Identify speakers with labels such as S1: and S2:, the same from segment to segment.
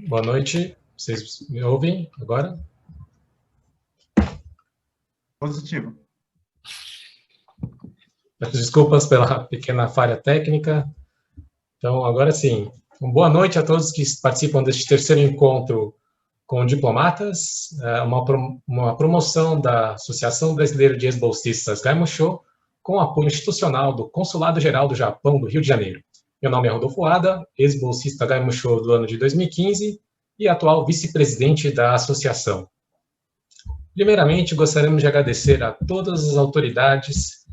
S1: Boa noite. Vocês me ouvem agora?
S2: Positivo.
S1: Peço desculpas pela pequena falha técnica. Então, agora sim. Boa noite a todos que participam deste terceiro encontro com diplomatas, uma promoção da Associação Brasileira de Ex-Bolsistas Gaimusho, com apoio institucional do Consulado Geral do Japão do Rio de Janeiro. Meu nome é Rodolfo Ada, ex-bolsista Gaimusho do ano de 2015 e atual vice-presidente da associação. Primeiramente, gostaríamos de agradecer a todas as autoridades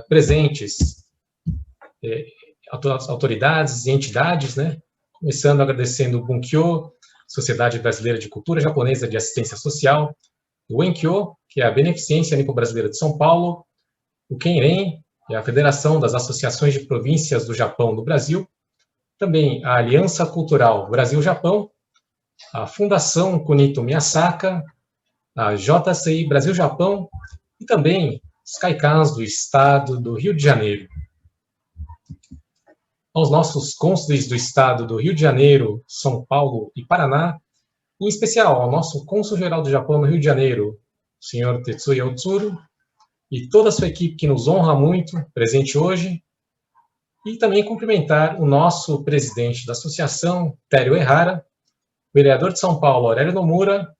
S1: presentes, autoridades e entidades, né? Começando agradecendo o Bunkyo, Sociedade Brasileira de Cultura Japonesa de Assistência Social, o Enkyo, que é a Beneficência Nipo-Brasileira de São Paulo, o Kenren, que é a Federação das Associações de Províncias do Japão no Brasil, também a Aliança Cultural Brasil-Japão, a Fundação Kunito Miyasaka, a JCI Brasil-Japão e também os Caicãs do Estado do Rio de Janeiro. Aos nossos cônsules do Estado do Rio de Janeiro, São Paulo e Paraná, em especial ao nosso cônsul-geral do Japão no Rio de Janeiro, o senhor Tetsuya Otsuru, e toda a sua equipe que nos honra muito, presente hoje, e também cumprimentar o nosso presidente da associação, Tério Errara, o vereador de São Paulo, Aurélio Nomura,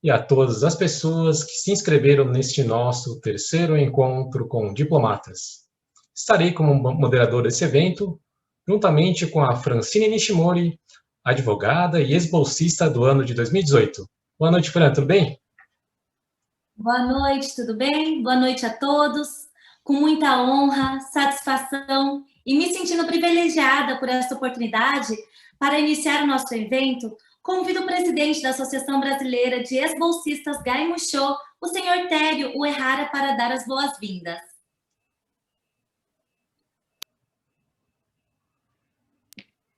S1: e a todas as pessoas que se inscreveram neste nosso terceiro encontro com diplomatas. Estarei como moderador desse evento, juntamente com a Francine Nishimori, advogada e ex-bolsista do ano de 2018. Boa noite, Fran, tudo bem?
S3: Boa noite, tudo bem? Boa noite a todos. Com muita honra, satisfação e me sentindo privilegiada por essa oportunidade para iniciar o nosso evento, convido o presidente da Associação Brasileira de Ex-Bolsistas Gaimusho, o senhor Tério Uehara, para dar as boas-vindas.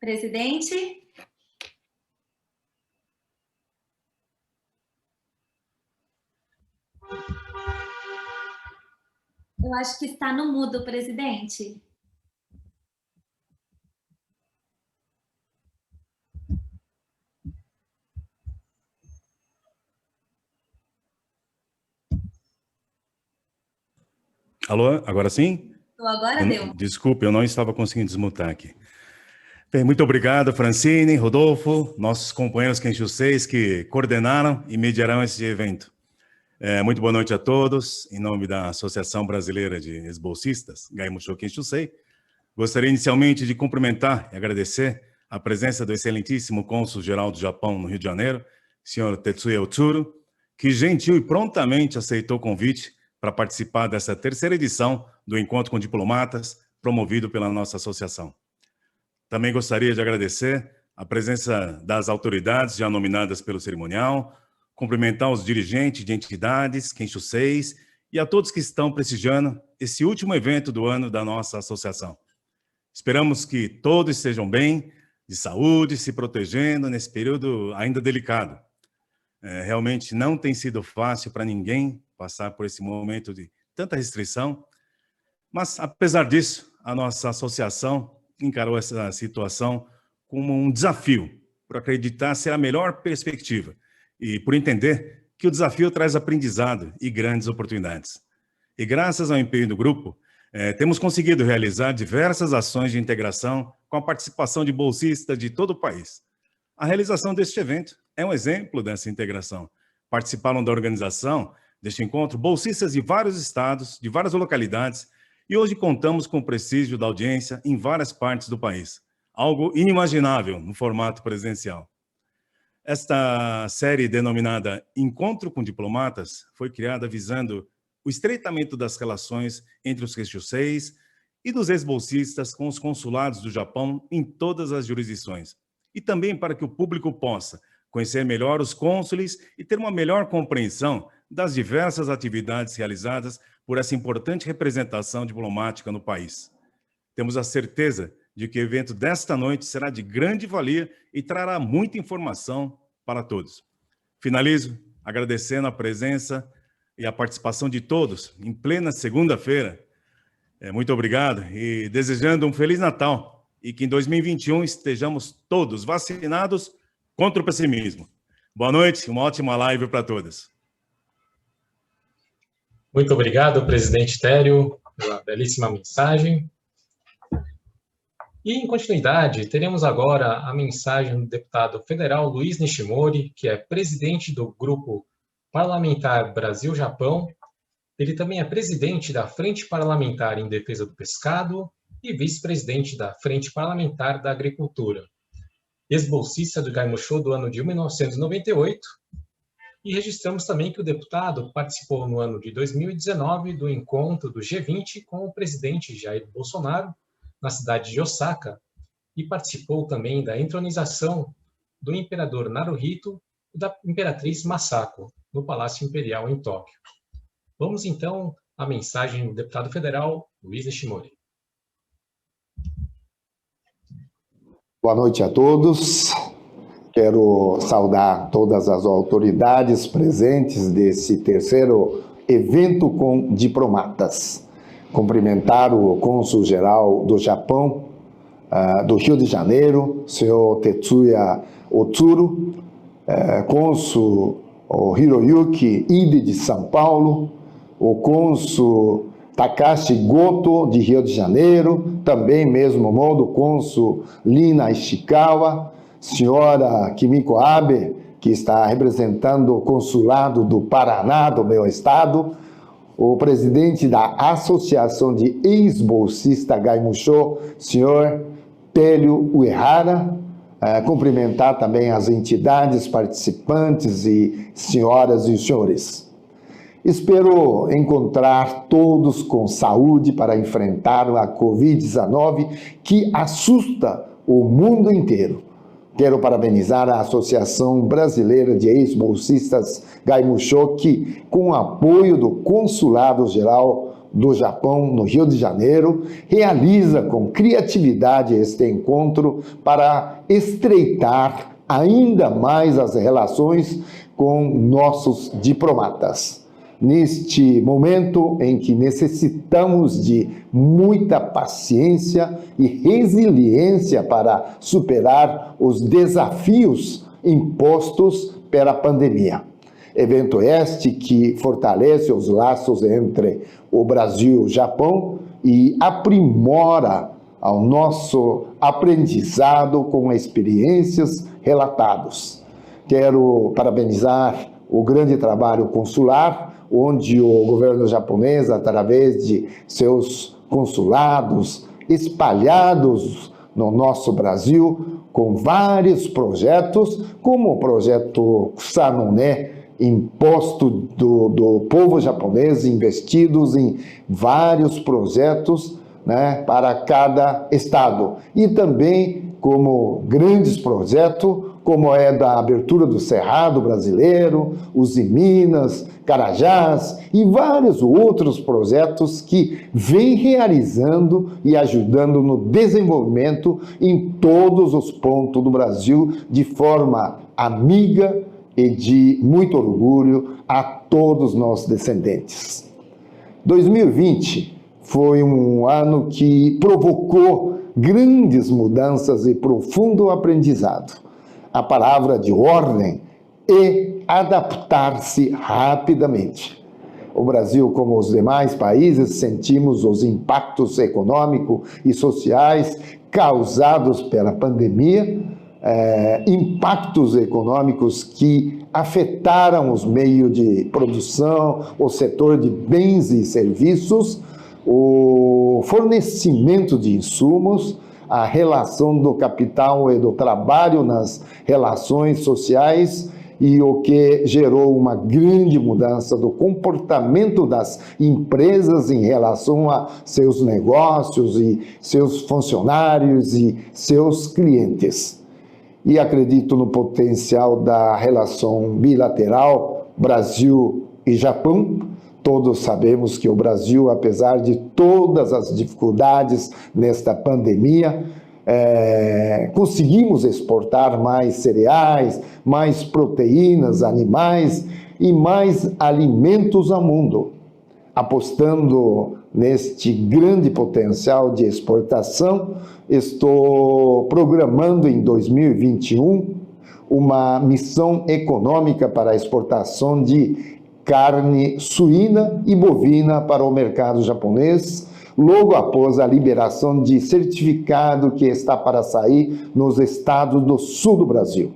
S3: Presidente. Eu acho que está no mudo, presidente.
S4: Alô, agora sim?
S3: Agora deu.
S4: Desculpe, eu não estava conseguindo desmutar aqui. Bem, muito obrigado, Francine, Rodolfo, nossos companheiros Kenshusei que coordenaram e mediarão esse evento. Muito boa noite a todos. Em nome da Associação Brasileira de Ex-Bolsistas, Gaimusho Kenshusei, gostaria inicialmente de cumprimentar e agradecer a presença do excelentíssimo cônsul-geral do Japão no Rio de Janeiro, senhor Tetsuya Otsuru, que gentil e prontamente aceitou o convite para participar dessa terceira edição do Encontro com Diplomatas, promovido pela nossa associação. Também gostaria de agradecer a presença das autoridades já nominadas pelo cerimonial, cumprimentar os dirigentes de entidades, Kenshusei, e a todos que estão prestigiando esse último evento do ano da nossa associação. Esperamos que todos estejam bem, de saúde, se protegendo nesse período ainda delicado. Realmente não tem sido fácil para ninguém passar por esse momento de tanta restrição, mas, apesar disso, a nossa associação encarou essa situação como um desafio, por acreditar ser a melhor perspectiva e por entender que o desafio traz aprendizado e grandes oportunidades. E graças ao empenho do grupo, temos conseguido realizar diversas ações de integração com a participação de bolsistas de todo o país. A realização deste evento é um exemplo dessa integração. Participaram da organização deste encontro bolsistas de vários estados, de várias localidades, e hoje contamos com o prestígio da audiência em várias partes do país, algo inimaginável no formato presencial. Esta série denominada Encontro com Diplomatas foi criada visando o estreitamento das relações entre os Kenshuseis e dos ex-bolsistas com os consulados do Japão em todas as jurisdições, e também para que o público possa conhecer melhor os cônsules e ter uma melhor compreensão das diversas atividades realizadas por essa importante representação diplomática no país. Temos a certeza de que o evento desta noite será de grande valia e trará muita informação para todos. Finalizo agradecendo a presença e a participação de todos em plena segunda-feira. Muito obrigado e desejando um Feliz Natal e que em 2021 estejamos todos vacinados contra o pessimismo. Boa noite, uma ótima live para todos.
S1: Muito obrigado, presidente Tério, pela belíssima mensagem. E, em continuidade, teremos agora a mensagem do deputado federal Luiz Nishimori, que é presidente do Grupo Parlamentar Brasil-Japão. Ele também é presidente da Frente Parlamentar em Defesa do Pescado e vice-presidente da Frente Parlamentar da Agricultura. Ex-bolsista do Gaimusho do ano de 1998. E registramos também que o deputado participou no ano de 2019 do encontro do G20 com o presidente Jair Bolsonaro, na cidade de Osaka, e participou também da entronização do imperador Naruhito e da imperatriz Masako, no Palácio Imperial em Tóquio. Vamos então à mensagem do deputado federal Luiz Nishimori.
S2: Boa noite a todos. Quero saudar todas as autoridades presentes desse terceiro evento com diplomatas. Cumprimentar o cônsul-geral do Japão, do Rio de Janeiro, senhor Tetsuya Otsuru, cônsul Hiroyuki Ide de São Paulo, o cônsul Takashi Goto de Rio de Janeiro, também mesmo modo o cônsul Lina Ishikawa, senhora Kimiko Abe, que está representando o consulado do Paraná, do meu estado, o presidente da Associação de Ex-Bolsista Gaimusho, senhor Télio Uehara, cumprimentar também as entidades participantes e senhoras e senhores. Espero encontrar todos com saúde para enfrentar a Covid-19 que assusta o mundo inteiro. Quero parabenizar a Associação Brasileira de Ex-Bolsistas Gaimusho, que, com o apoio do Consulado-Geral do Japão no Rio de Janeiro, realiza com criatividade este encontro para estreitar ainda mais as relações com nossos diplomatas. Neste momento em que necessitamos de muita paciência e resiliência para superar os desafios impostos pela pandemia. Evento este que fortalece os laços entre o Brasil e o Japão e aprimora o nosso aprendizado com experiências relatadas. Quero parabenizar o grande trabalho consular, onde o governo japonês, através de seus consulados espalhados no nosso Brasil, com vários projetos, como o projeto Sanone, imposto do povo japonês, investidos em vários projetos, né, para cada estado. E também como grandes projetos, como é da abertura do Cerrado brasileiro, os em Minas, Carajás e vários outros projetos que vem realizando e ajudando no desenvolvimento em todos os pontos do Brasil de forma amiga e de muito orgulho a todos nós descendentes. 2020 foi um ano que provocou grandes mudanças e profundo aprendizado. A palavra de ordem é adaptar-se rapidamente. O Brasil, como os demais países, sentimos os impactos econômicos e sociais causados pela pandemia, impactos econômicos que afetaram os meios de produção, o setor de bens e serviços, o fornecimento de insumos, a relação do capital e do trabalho nas relações sociais e o que gerou uma grande mudança do comportamento das empresas em relação a seus negócios e seus funcionários e seus clientes. E acredito no potencial da relação bilateral Brasil e Japão. Todos sabemos que o Brasil, apesar de todas as dificuldades nesta pandemia, conseguimos exportar mais cereais, mais proteínas animais e mais alimentos ao mundo. Apostando neste grande potencial de exportação, estou programando em 2021 uma missão econômica para a exportação de carne suína e bovina para o mercado japonês, logo após a liberação de certificado que está para sair nos estados do sul do Brasil.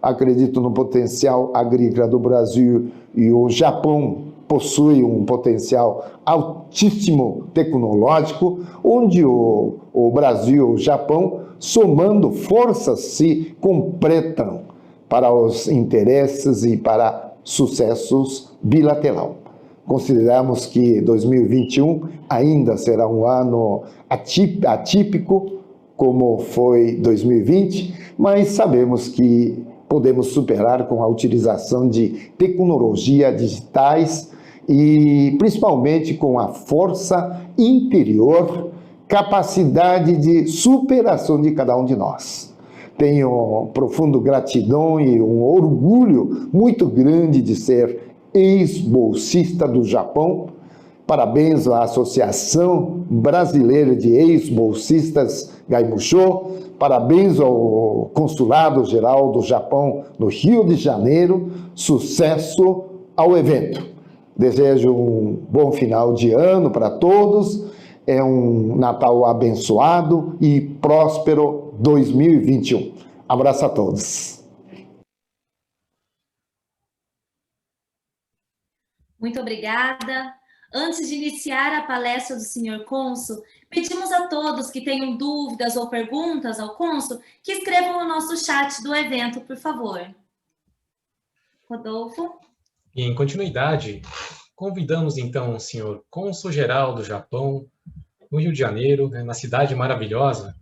S2: Acredito no potencial agrícola do Brasil e o Japão possui um potencial altíssimo tecnológico, onde o Brasil e o Japão, somando forças, se completam para os interesses e para sucessos bilaterais. Consideramos que 2021 ainda será um ano atípico, como foi 2020, mas sabemos que podemos superar com a utilização de tecnologias digitais e principalmente com a força interior, capacidade de superação de cada um de nós. Tenho profundo gratidão e um orgulho muito grande de ser ex-bolsista do Japão. Parabéns à Associação Brasileira de Ex-Bolsistas Gaimusho. Parabéns ao Consulado Geral do Japão no Rio de Janeiro. Sucesso ao evento. Desejo um bom final de ano para todos. É um Natal abençoado e próspero 2021. Abraço a todos.
S3: Muito obrigada. Antes de iniciar a palestra do senhor cônsul, pedimos a todos que tenham dúvidas ou perguntas ao cônsul que escrevam no nosso chat do evento, por favor. Rodolfo?
S1: Em continuidade, convidamos então o senhor cônsul-geral do Japão no Rio de Janeiro, na cidade maravilhosa.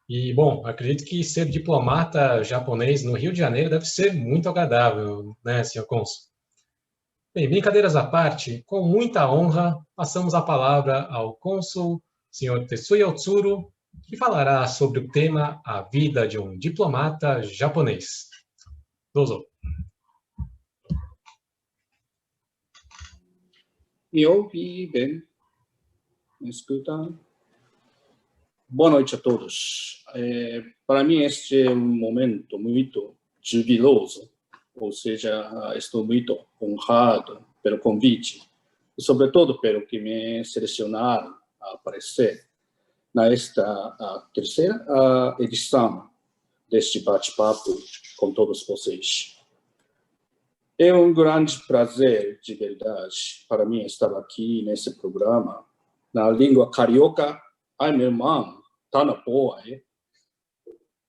S1: E, bom, acredito que ser diplomata japonês no Rio de Janeiro deve ser muito agradável, né, senhor cônsul? Bem, brincadeiras à parte, com muita honra, passamos a palavra ao cônsul, senhor Tetsuya Otsuru, que falará sobre o tema A Vida de um Diplomata Japonês. Dozo.
S5: Me ouve bem? Me escuta? Boa noite a todos. Para mim, este é um momento muito jubiloso, ou seja, estou muito honrado pelo convite, e sobretudo pelo que me selecionaram a aparecer nesta terceira edição deste bate-papo com todos vocês. É um grande prazer, de verdade, para mim estar aqui nesse programa, na língua carioca. Ai, meu irmão, tá na boa, hein?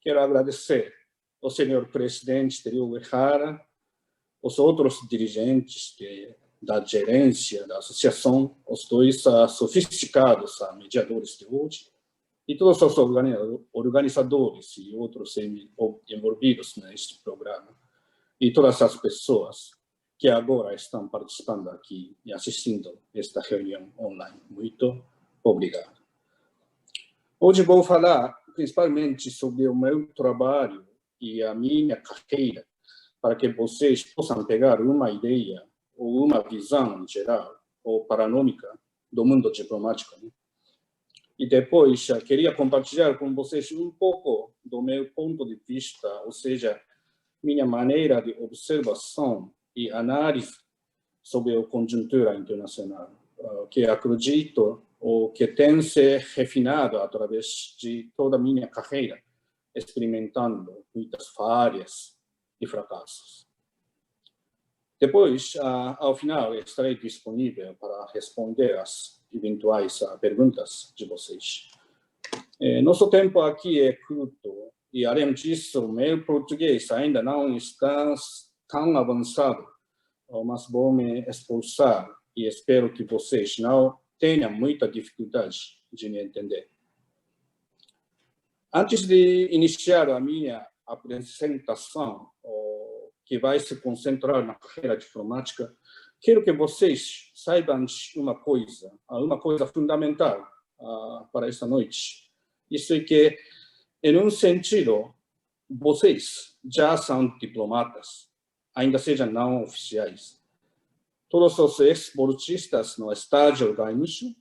S5: Quero agradecer ao senhor presidente Teruo Uehara, os outros dirigentes da gerência da associação, os dois sofisticados mediadores de hoje, e todos os organizadores e outros envolvidos neste programa, e todas as pessoas que agora estão participando aqui e assistindo esta reunião online. Muito obrigado. Hoje vou falar principalmente sobre o meu trabalho e a minha carreira, para que vocês possam pegar uma ideia ou uma visão geral ou panorâmica do mundo diplomático. Né? E depois, queria compartilhar com vocês um pouco do meu ponto de vista, ou seja, minha maneira de observação e análise sobre a conjuntura internacional, que acredito ou que tem se refinado através de toda a minha carreira, experimentando muitas falhas e fracassos. Depois, ao final, estarei disponível para responder às eventuais perguntas de vocês. Nosso tempo aqui é curto e, além disso, o meu português ainda não está tão avançado, mas vou me esforçar e espero que vocês não tenham muita dificuldade de me entender. Antes de iniciar a minha apresentação, que vai se concentrar na carreira diplomática, quero que vocês saibam uma coisa fundamental para esta noite. Isso é que, em um sentido, vocês já são diplomatas, ainda sejam não oficiais. Todos os ex-bolsistas no estágio Gaimusho,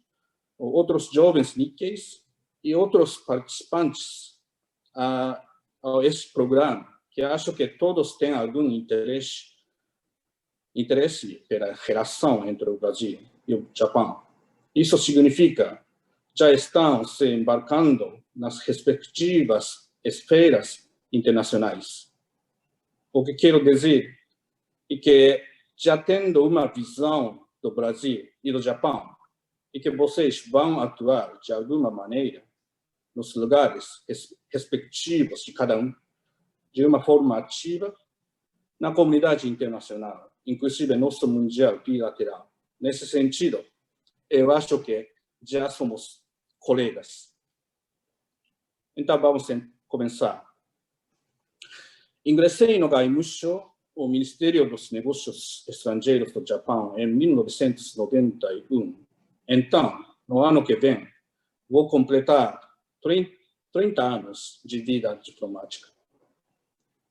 S5: outros jovens Nikkeis e outros participantes a esse programa, que que acho que todos têm algum interesse pela relação entre o Brasil e o Japão. Isso significa já estão se embarcando nas respectivas esferas internacionais. O que quero dizer é que já tendo uma visão do Brasil e do Japão, e que vocês vão atuar de alguma maneira nos lugares respectivos de cada um, de uma forma ativa, na comunidade internacional, inclusive nosso mundial bilateral. Nesse sentido, eu acho que já somos colegas. Então, vamos começar. Ingressei no Gaimusho, o Ministério dos Negócios Estrangeiros do Japão, em 1991. Então, no ano que vem, vou completar 30 anos de vida diplomática.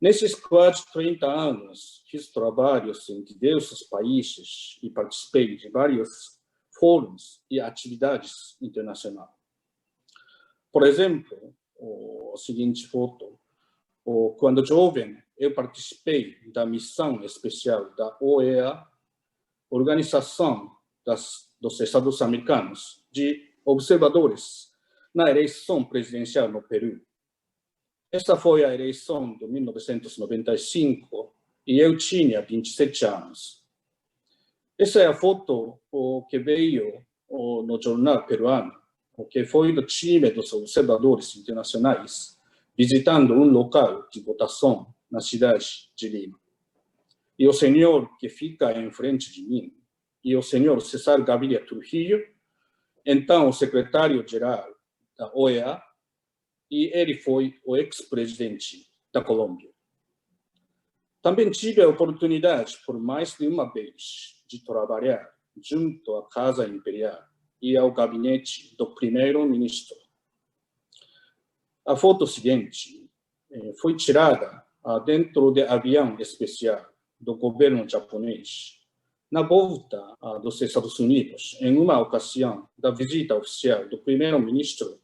S5: Nesses quase 30 anos, fiz trabalhos em diversos países e participei de vários fóruns e atividades internacionais. Por exemplo, a seguinte foto. Quando jovem, eu participei da missão especial da OEA, Organização dos Estados Americanos, de observadores na eleição presidencial no Peru. Esta foi a eleição de 1995 e eu tinha 27 anos. Essa é a foto que veio no jornal peruano, que foi do time dos observadores internacionais visitando um local de votação na cidade de Lima. E o senhor que fica em frente de mim, e o senhor César Gaviria Trujillo, então o secretário-geral da OEA, e ele foi o ex-presidente da Colômbia. Também tive a oportunidade, por mais de uma vez, de trabalhar junto à Casa Imperial e ao gabinete do primeiro-ministro. A foto seguinte foi tirada dentro de avião especial do governo japonês, na volta dos Estados Unidos, em uma ocasião da visita oficial do primeiro-ministro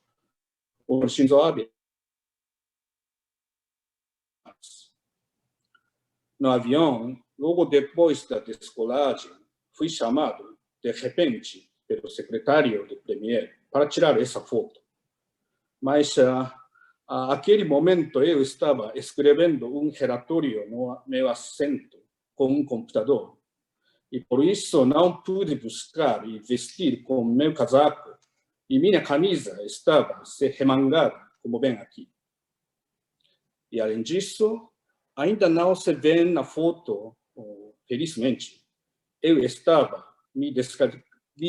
S5: Shinzo Abe. No avião, logo depois da descolagem, fui chamado, de repente, pelo secretário do premier para tirar essa foto. Mas, naquele momento, eu estava escrevendo um relatório no meu assento com um computador. E por isso não pude buscar e vestir com meu casaco. E minha camisa estava se remangada, como bem aqui. E, além disso, ainda não se vê na foto, felizmente, eu estava me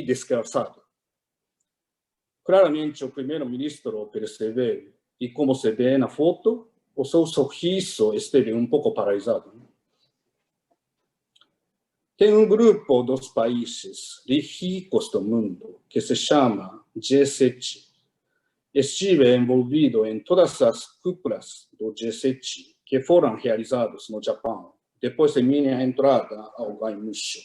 S5: descalçado. Claramente, o primeiro-ministro percebeu, e como se vê na foto, o seu sorriso esteve um pouco paralisado. Tem um grupo dos países ricos do mundo que se chama G7. Estive envolvido em todas as cúpulas do G7 que foram realizados no Japão, depois de minha entrada ao Gaimusho.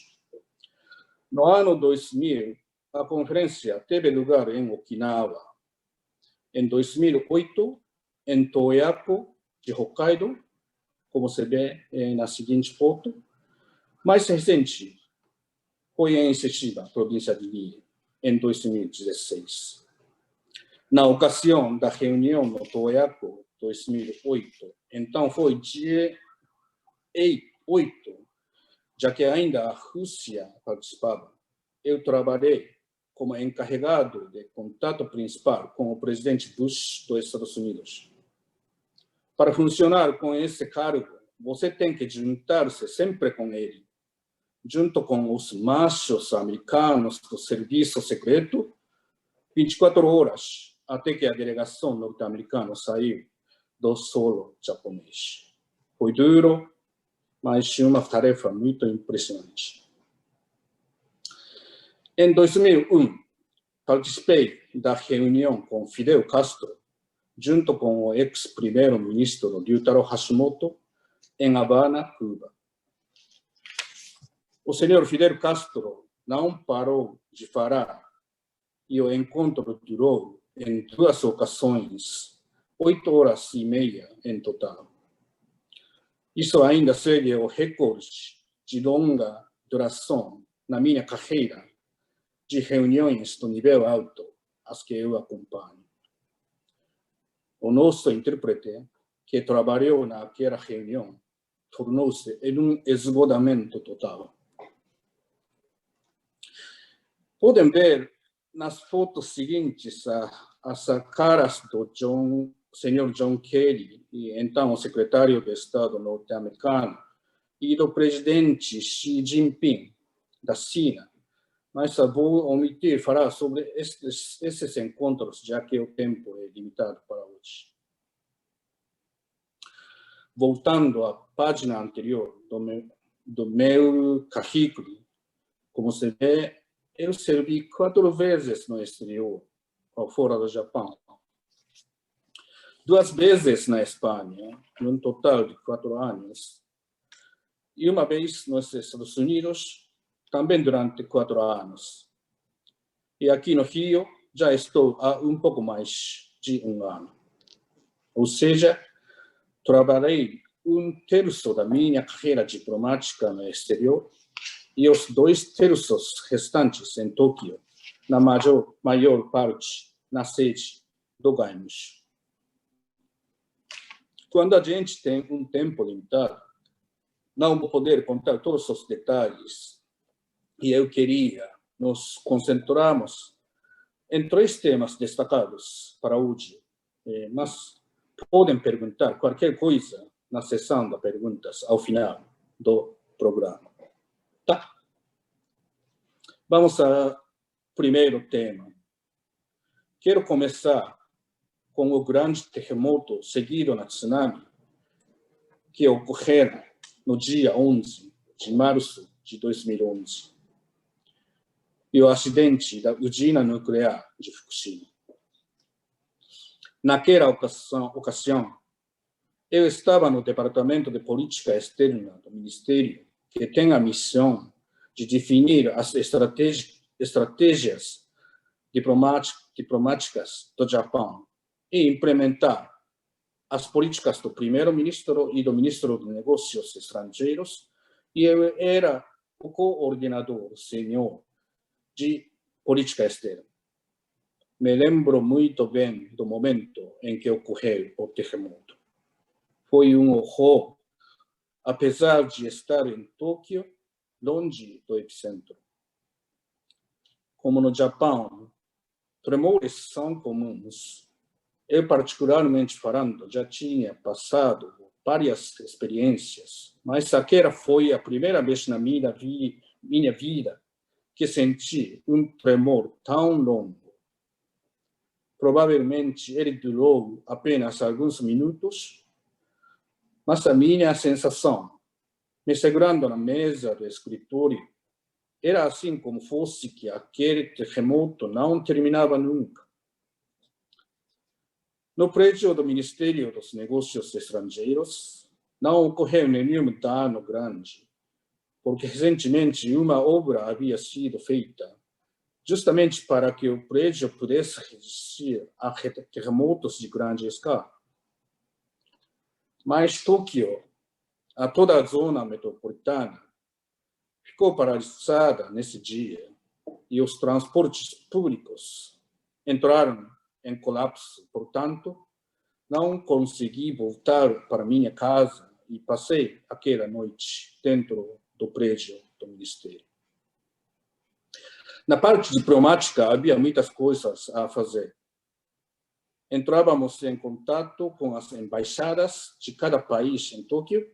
S5: No ano 2000, a conferência teve lugar em Okinawa. Em 2008, em Tohoyaku, de Hokkaido, como se vê na seguinte foto. Mais recente, foi em Shichiba, província de Mie, em 2016. Na ocasião da reunião no Tohoyaku, 2008, então foi dia 8, já que ainda a Rússia participava. Eu trabalhei como encarregado de contato principal com o presidente Bush dos Estados Unidos. Para funcionar com esse cargo, você tem que juntar-se sempre com ele, junto com os machos americanos do serviço secreto, 24 horas, até que a delegação norte-americana saiu do solo japonês. Foi duro, mas uma tarefa muito impressionante. Em 2001, participei da reunião com Fidel Castro, junto com o ex-primeiro-ministro Ryutaro Hashimoto, em Havana, Cuba. O senhor Fidel Castro não parou de falar e o encontro durou em 2 ocasiões, 8 horas e meia em total. Isso ainda segue o recorde de longa duração na minha carreira de reuniões do nível alto, as que eu acompanho. O nosso intérprete, que trabalhou naquela reunião, tornou-se em um esgotamento total. Podem ver nas fotos seguintes as caras do senhor John Kerry, e então o secretário de Estado norte-americano, e do presidente Xi Jinping, da China. Mas vou omitir falar sobre esses encontros, já que o tempo é limitado para hoje. Voltando à página anterior do meu currículo, como se vê, eu servi 4 vezes no exterior, fora do Japão. 2 vezes na Espanha, num total de 4 anos. E uma vez nos Estados Unidos, também durante 4 anos. E aqui no Rio, já estou há um pouco mais de 1 ano. Ou seja, trabalhei 1/3 da minha carreira diplomática no exterior e os 2/3 restantes em Tóquio, na maior parte na sede do Gaimus. Quando a gente tem um tempo limitado, não vou poder contar todos os detalhes, e eu queria nos concentrarmos em 3 temas destacados para hoje, mas podem perguntar qualquer coisa na sessão de perguntas ao final do programa. Tá? Vamos ao primeiro tema. Quero começar com o grande terremoto seguido na tsunami que ocorreram no dia 11 de março de 2011 e o acidente da usina nuclear de Fukushima. Naquela ocasião, eu estava no Departamento de Política Externa do Ministério, que tem a missão de definir as estratégias diplomáticas do Japão e implementar as políticas do primeiro-ministro e do ministro de Negócios Estrangeiros, e eu era o coordenador sênior de política externa. Me lembro muito bem do momento em que ocorreu o terremoto. Foi um horror, apesar de estar em Tóquio, longe do epicentro. Como no Japão, tremores são comuns. Eu, particularmente falando, já tinha passado várias experiências, mas aquela foi a primeira vez na minha vida que senti um tremor tão longo. Provavelmente ele durou apenas alguns minutos, mas a minha sensação, me segurando na mesa do escritório, era assim como fosse que aquele terremoto não terminava nunca. No prédio do Ministério dos Negócios Estrangeiros, não ocorreu nenhum dano grande, porque recentemente uma obra havia sido feita justamente para que o prédio pudesse resistir a terremotos de grande escala. Mas Tóquio, a toda a zona metropolitana, ficou paralisada nesse dia e os transportes públicos entraram em colapso. Portanto, não consegui voltar para minha casa e passei aquela noite dentro do prédio do Ministério. Na parte diplomática, havia muitas coisas a fazer. Entrávamos em contato com as embaixadas de cada país em Tóquio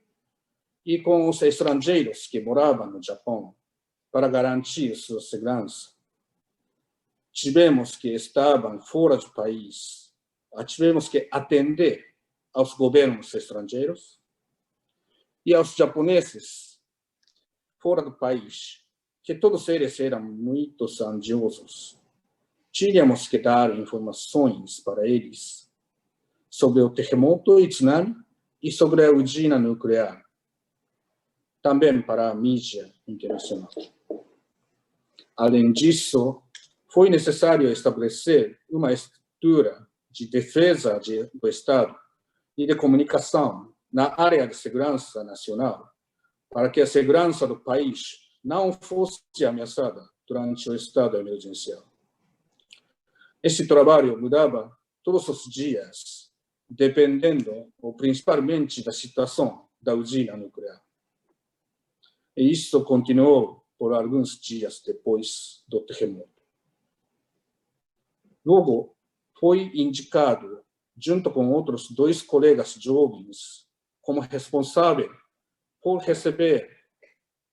S5: e com os estrangeiros que moravam no Japão para garantir sua segurança. Tivemos que estavam fora do país, tivemos que atender aos governos estrangeiros e aos japoneses fora do país, que todos eles eram muito ansiosos. Tínhamos que dar informações para eles sobre o terremoto e tsunami e sobre a usina nuclear, também para a mídia internacional. Além disso, foi necessário estabelecer uma estrutura de defesa do Estado e de comunicação na área de segurança nacional, para que a segurança do país não fosse ameaçada durante o estado emergencial. Esse trabalho mudava todos os dias, dependendo principalmente da situação da usina nuclear. E isso continuou por alguns dias depois do terremoto. Logo, foi indicado, junto com outros 2 colegas jovens, como responsável por receber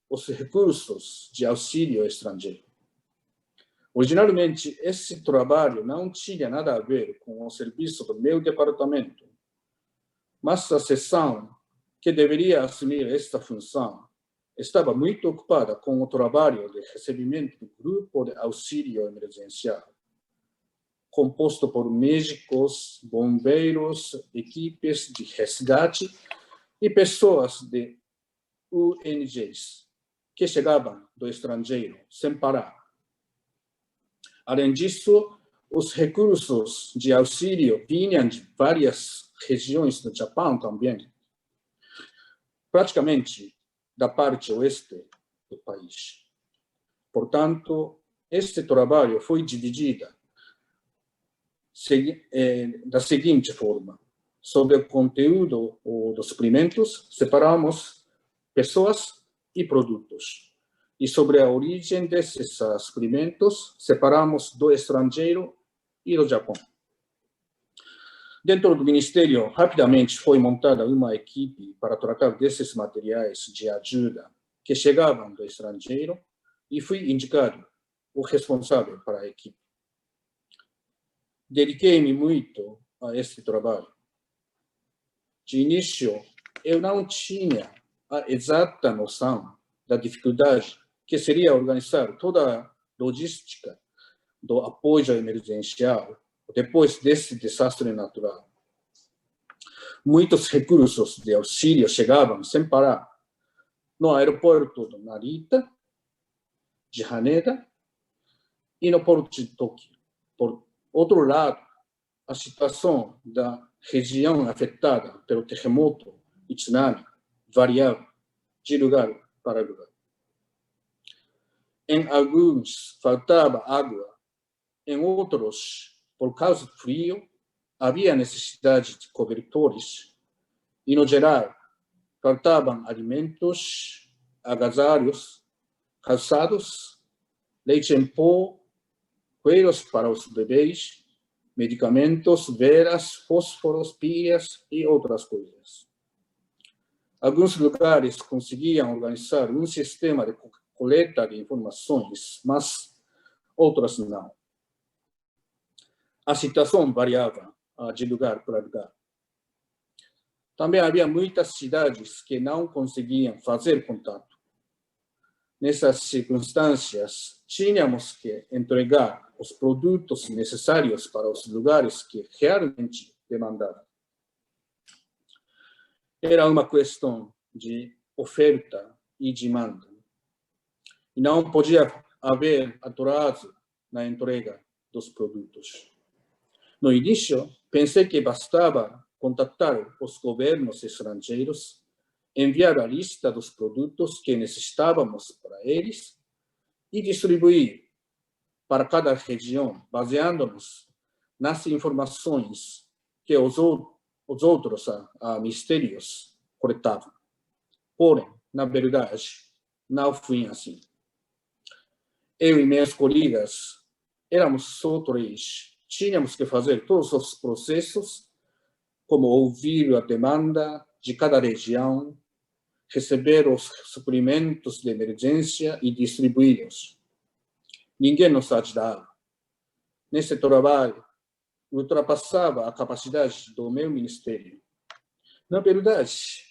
S5: os recursos de auxílio estrangeiro. Originalmente, esse trabalho não tinha nada a ver com o serviço do meu departamento, mas a seção que deveria assumir esta função estava muito ocupada com o trabalho de recebimento do grupo de auxílio emergencial, composto por médicos, bombeiros, equipes de resgate e pessoas de ONGs que chegavam do estrangeiro sem parar. Além disso, os recursos de auxílio vinham de várias regiões do Japão também, praticamente da parte oeste do país. Portanto, este trabalho foi dividido da seguinte forma: sobre o conteúdo dos suprimentos, separamos pessoas e produtos. E sobre a origem desses suprimentos, separamos do estrangeiro e do Japão. Dentro do Ministério, rapidamente foi montada uma equipe para tratar desses materiais de ajuda que chegavam do estrangeiro e fui indicado o responsável para a equipe. Dediquei-me muito a este trabalho. De início, eu não tinha a exata noção da dificuldade que seria organizar toda a logística do apoio emergencial depois desse desastre natural. Muitos recursos de auxílio chegavam sem parar no aeroporto de Narita, de Haneda e no porto de Tóquio. Por outro lado, a situação da região afetada pelo terremoto e tsunami variava de lugar para lugar. Em alguns faltava água, em outros, por causa do frio, havia necessidade de cobertores e, no geral, faltavam alimentos, agasalhos, calçados, leite em pó, coelhos para os bebês, medicamentos, velas, fósforos, pilhas e outras coisas. Alguns lugares conseguiam organizar um sistema de coleta de informações, mas outros não. A situação variava de lugar para lugar. Também havia muitas cidades que não conseguiam fazer contato. Nessas circunstâncias, tínhamos que entregar os produtos necessários para os lugares que realmente demandavam. Era uma questão de oferta e demanda. E não podia haver atraso na entrega dos produtos. No início, pensei que bastava contatar os governos estrangeiros, enviar a lista dos produtos que necessitávamos para eles e distribuir para cada região, baseando-nos nas informações que os outros ministérios coletavam. Porém, na verdade, não foi assim. Eu e meus colegas éramos só 3. Tínhamos que fazer todos os processos, como ouvir a demanda de cada região, receber os suprimentos de emergência e distribuí-los. Ninguém nos ajudava. Nesse trabalho, ultrapassava a capacidade do meu ministério. Na verdade,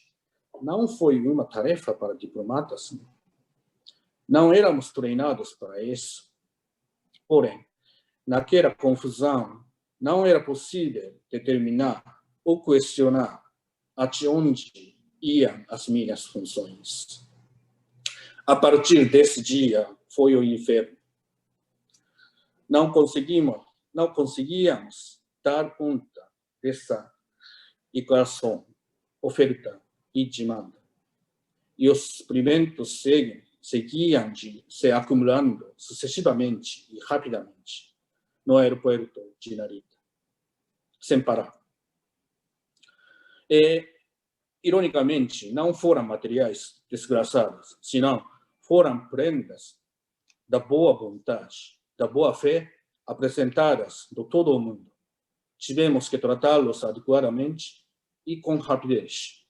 S5: não foi uma tarefa para diplomatas. Não éramos treinados para isso. Porém, naquela confusão, não era possível determinar ou questionar até onde iam as minhas funções. A partir desse dia, foi o inferno. Não conseguíamos dar conta dessa equação. oferta e demanda. E os suprimentos seguiam se acumulando sucessivamente e rapidamente no aeroporto de Narita, sem parar. E, ironicamente, não foram materiais desgraçados, senão foram prendas da boa vontade, da boa fé, apresentadas de todo o mundo. Tivemos que tratá-los adequadamente e com rapidez.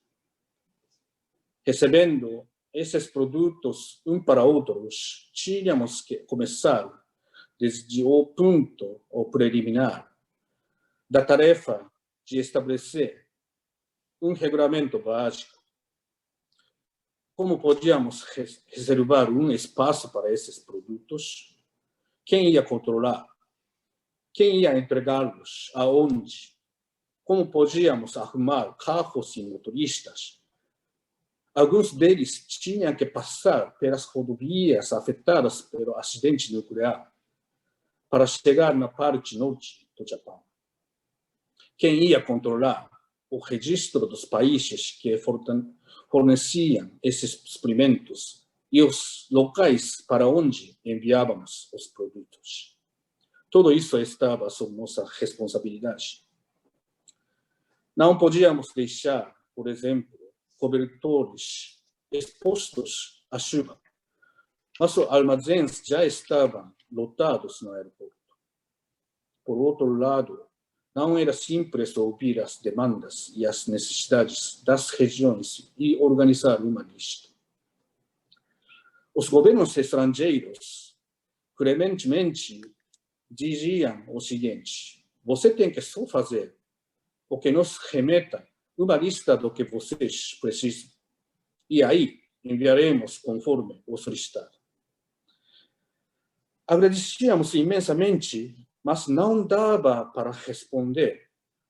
S5: Recebendo esses produtos um para outros, tínhamos que começar desde o ponto preliminar da tarefa de estabelecer um regulamento básico. Como podíamos reservar um espaço para esses produtos? Quem ia controlar? Quem ia entregá-los? Aonde? Como podíamos arrumar carros e motoristas? Alguns deles tinham que passar pelas rodovias afetadas pelo acidente nuclear para chegar na parte norte do Japão. Quem ia controlar o registro dos países que forneciam esses suprimentos e os locais para onde enviávamos os produtos? Tudo isso estava sob nossa responsabilidade. Não podíamos deixar, por exemplo, cobertores expostos à chuva. Nossos armazéns já estavam lotados no aeroporto. Por outro lado, não era simples ouvir as demandas e as necessidades das regiões e organizar uma lista. Os governos estrangeiros frequentemente diziam o seguinte: você tem que só fazer o que nos remeta uma lista do que vocês precisam. E aí enviaremos conforme o solicitado. Agradecíamos imensamente, mas não dava para responder,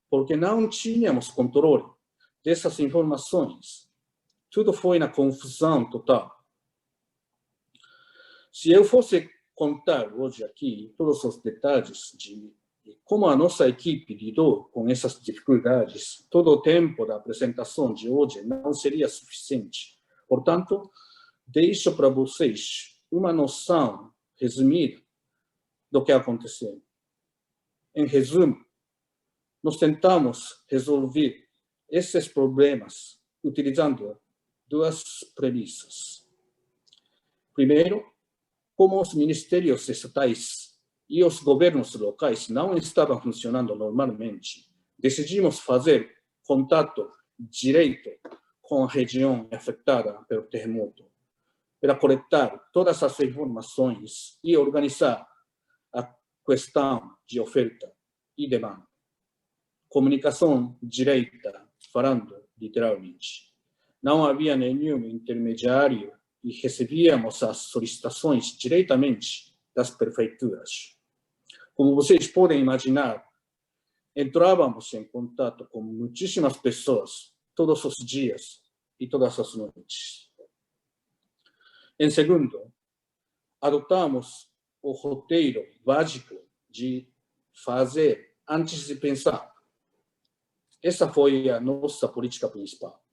S5: porque não tínhamos controle dessas informações. Tudo foi na confusão total. Se eu fosse contar hoje aqui todos os detalhes de como a nossa equipe lidou com essas dificuldades, todo o tempo da apresentação de hoje não seria suficiente. Portanto, deixo para vocês uma noção resumida do que aconteceu. Em resumo, nós tentamos resolver esses problemas utilizando duas premissas. Primeiro, como os ministérios estatais e os governos locais não estavam funcionando normalmente, decidimos fazer contato direto com a região afetada pelo terremoto, para coletar todas as informações e organizar a questão de oferta e demanda. Comunicação direta, falando literalmente. Não havia nenhum intermediário e recebíamos as solicitações diretamente das prefeituras. Como vocês podem imaginar, entrávamos em contato com muitíssimas pessoas todos os dias e todas as noites. Em segundo, adotamos o roteiro básico de fazer antes de pensar. Essa foi a nossa política principal.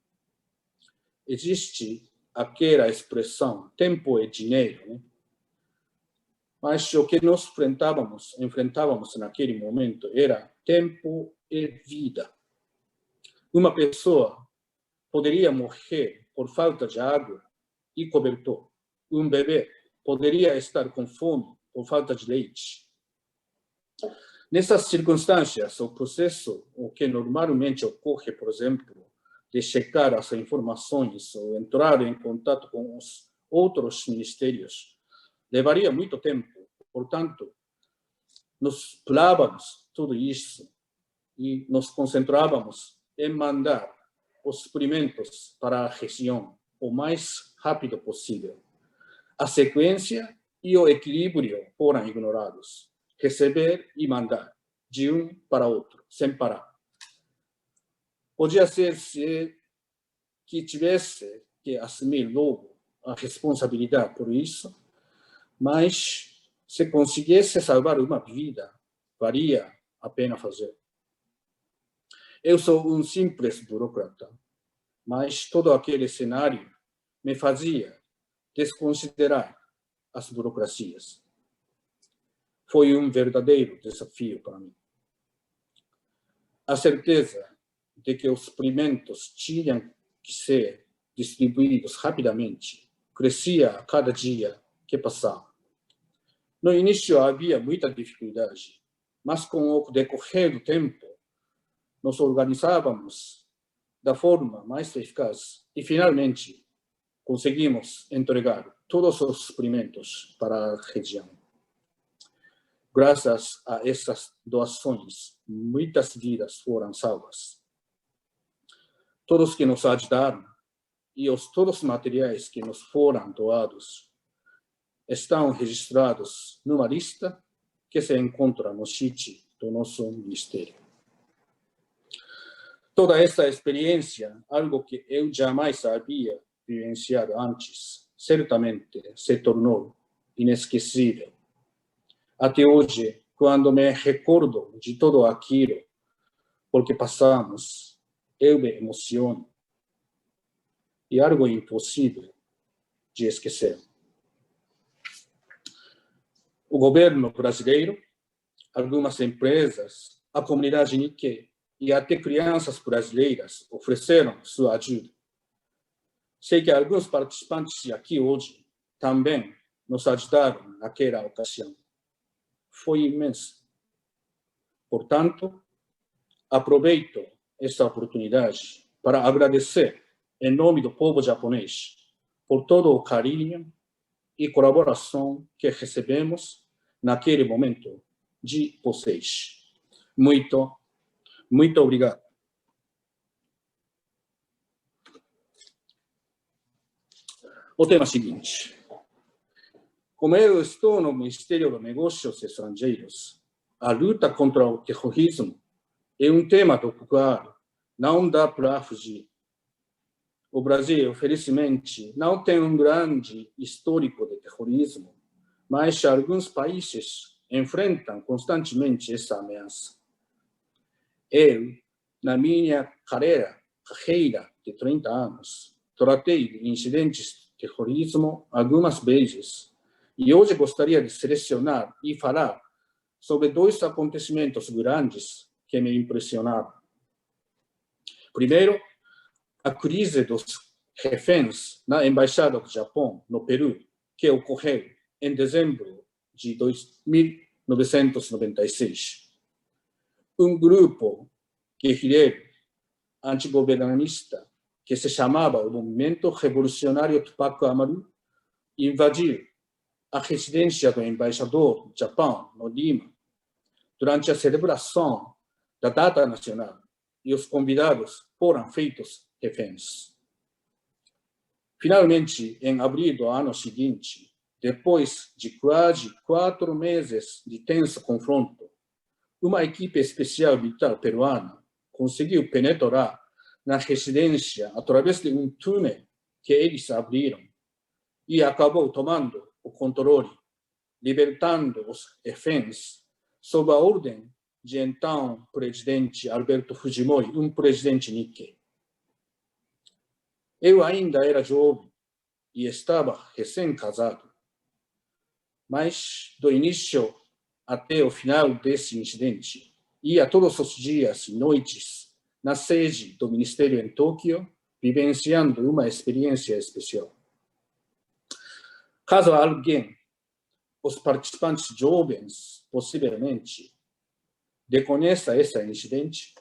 S5: Existe aquela expressão, tempo é dinheiro, né? Mas o que nós enfrentávamos naquele momento era tempo e vida. Uma pessoa poderia morrer por falta de água e cobertor. Um bebê poderia estar com fome por falta de leite. Nessas circunstâncias, o processo, o que normalmente ocorre, por exemplo, de checar as informações ou entrar em contato com os outros ministérios, levaria muito tempo. Portanto, nos pulávamos tudo isso e nos concentrávamos em mandar os suprimentos para a região o mais rápido possível. A sequência e o equilíbrio foram ignorados. Receber e mandar, de um para outro, sem parar. Podia ser que tivesse que assumir logo a responsabilidade por isso, mas se conseguisse salvar uma vida, valia a pena fazer. Eu sou um simples burocrata mas todo aquele cenário me fazia desconsiderar as burocracias. Foi um verdadeiro desafio para mim. A certeza de que os suprimentos tinham que ser distribuídos rapidamente crescia a cada dia que passava. No início havia muita dificuldade, mas com o decorrer do tempo, nos organizávamos da forma mais eficaz e, finalmente, conseguimos entregar todos os suprimentos para a região. Graças a essas doações, muitas vidas foram salvas. Todos que nos ajudaram e todos os materiais que nos foram doados estão registrados numa lista que se encontra no site do nosso ministério. Toda essa experiência, algo que eu jamais havia vivenciado antes, certamente se tornou inesquecível. Até hoje, quando me recordo de tudo aquilo por que passamos, eu me emociono. E algo impossível de esquecer. O governo brasileiro, algumas empresas, a comunidade Nikkei e até crianças brasileiras ofereceram sua ajuda. Sei que alguns participantes aqui hoje também nos ajudaram naquela ocasião. Foi imenso. Portanto, aproveito esta oportunidade para agradecer, em nome do povo japonês, por todo o carinho e colaboração que recebemos naquele momento de vocês. Muito obrigado. O tema seguinte. Como eu estou no Ministério dos Negócios Estrangeiros, a luta contra o terrorismo é um tema do qual não dá para fugir. O Brasil, felizmente, não tem um grande histórico de terrorismo, mas alguns países enfrentam constantemente essa ameaça. Eu, na minha carreira de 30 anos, tratei de incidentes de terrorismo algumas vezes, e hoje gostaria de selecionar e falar sobre dois acontecimentos grandes que me impressionaram. Primeiro, a crise dos reféns na Embaixada do Japão, no Peru, que ocorreu em dezembro de 1996. Um grupo guerrilheiro antigovernista que se chamava o Movimento Revolucionário Tupac Amaru invadiu a residência do embaixador do Japão, no Lima, durante a celebração da data nacional, e os convidados foram feitos reféns. Finalmente, em abril do ano seguinte, depois de quase 4 meses de tenso confronto, uma equipe especial militar peruana conseguiu penetrar na residência através de um túnel que eles abriram e acabou tomando o controle, libertando os reféns sob a ordem de então presidente Alberto Fujimori, um presidente Nikkei. Eu ainda era jovem e estava recém-casado, mas do início até o final desse incidente, ia todos os dias e noites na sede do Ministério em Tóquio, vivenciando uma experiência especial. Caso alguém, os participantes jovens, possivelmente, desconheça esse incidente,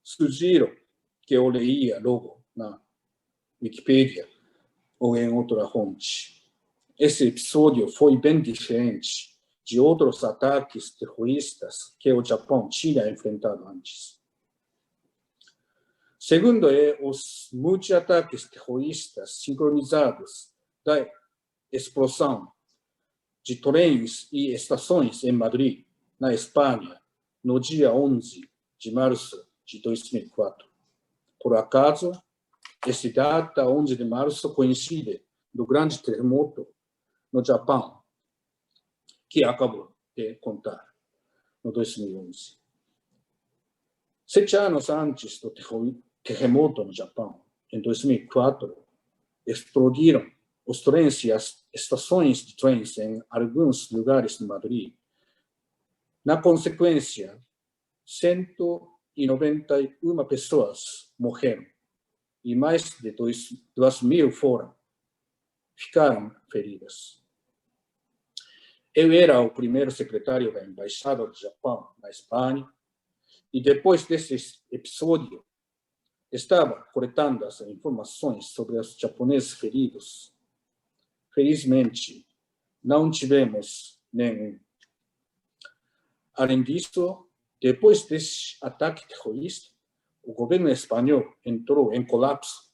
S5: sugiro que eu leia logo na Wikipedia ou em outra fonte. Esse episódio foi bem diferente de outros ataques terroristas que o Japão tinha enfrentado antes. Segundo os multi-ataques terroristas sincronizados da explosão de trens e estações em Madrid, na Espanha, no dia 11 de março de 2004. Por acaso, essa data, 11 de março, coincide do grande terremoto no Japão, que acabou de contar, no 2011. 7 anos antes do terremoto no Japão, em 2004, explodiram os trens e as estações de trens em alguns lugares de Madrid. Na consequência, 191 pessoas morreram e mais de 2.000 ficaram feridas. Eu era o primeiro secretário da Embaixada do Japão na Espanha e depois desse episódio estava coletando as informações sobre os japoneses feridos. Felizmente, não tivemos nenhum. Além disso, depois desse ataque terrorista, o governo espanhol entrou em colapso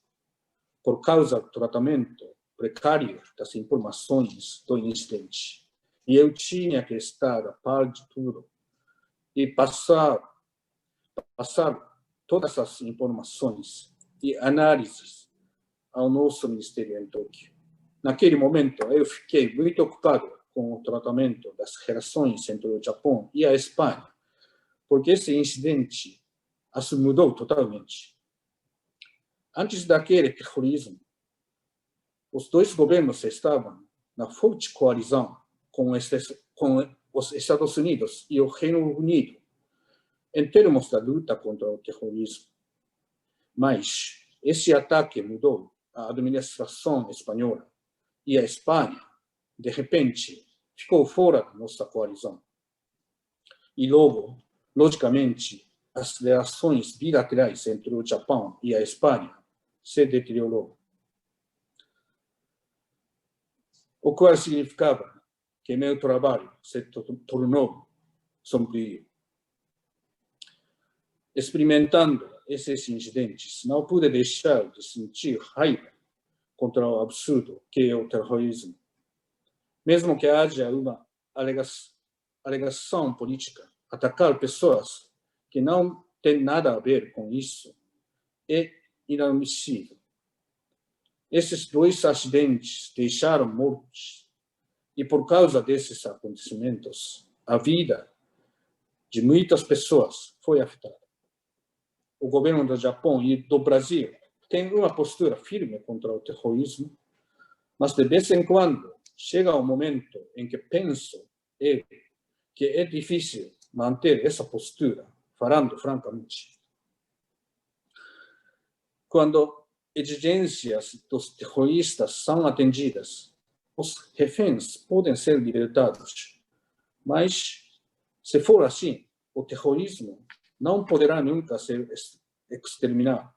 S5: por causa do tratamento precário das informações do incidente. E eu tinha que estar a par de tudo e passar todas as informações e análises ao nosso ministério em Tóquio. Naquele momento, eu fiquei muito ocupado com o tratamento das relações entre o Japão e a Espanha, porque esse incidente as mudou totalmente. Antes daquele terrorismo, os dois governos estavam na forte coalizão com os Estados Unidos e o Reino Unido em termos da luta contra o terrorismo. Mas esse ataque mudou a administração espanhola e a Espanha, de repente, ficou fora da nossa coalizão. E logo, logicamente, as relações bilaterais entre o Japão e a Espanha se deteriorou. O qual significava que meu trabalho se tornou sombrio. Experimentando esses incidentes, não pude deixar de sentir raiva contra o absurdo que é o terrorismo. Mesmo que haja uma alegação política, atacar pessoas que não têm nada a ver com isso é inadmissível. Esses dois acidentes deixaram mortes e, por causa desses acontecimentos, a vida de muitas pessoas foi afetada. O governo do Japão e do Brasil tem uma postura firme contra o terrorismo, mas de vez em quando chega um momento em que penso que é difícil manter essa postura, falando francamente. Quando exigências dos terroristas são atendidas, os reféns podem ser libertados, mas, se for assim, o terrorismo não poderá nunca ser exterminado.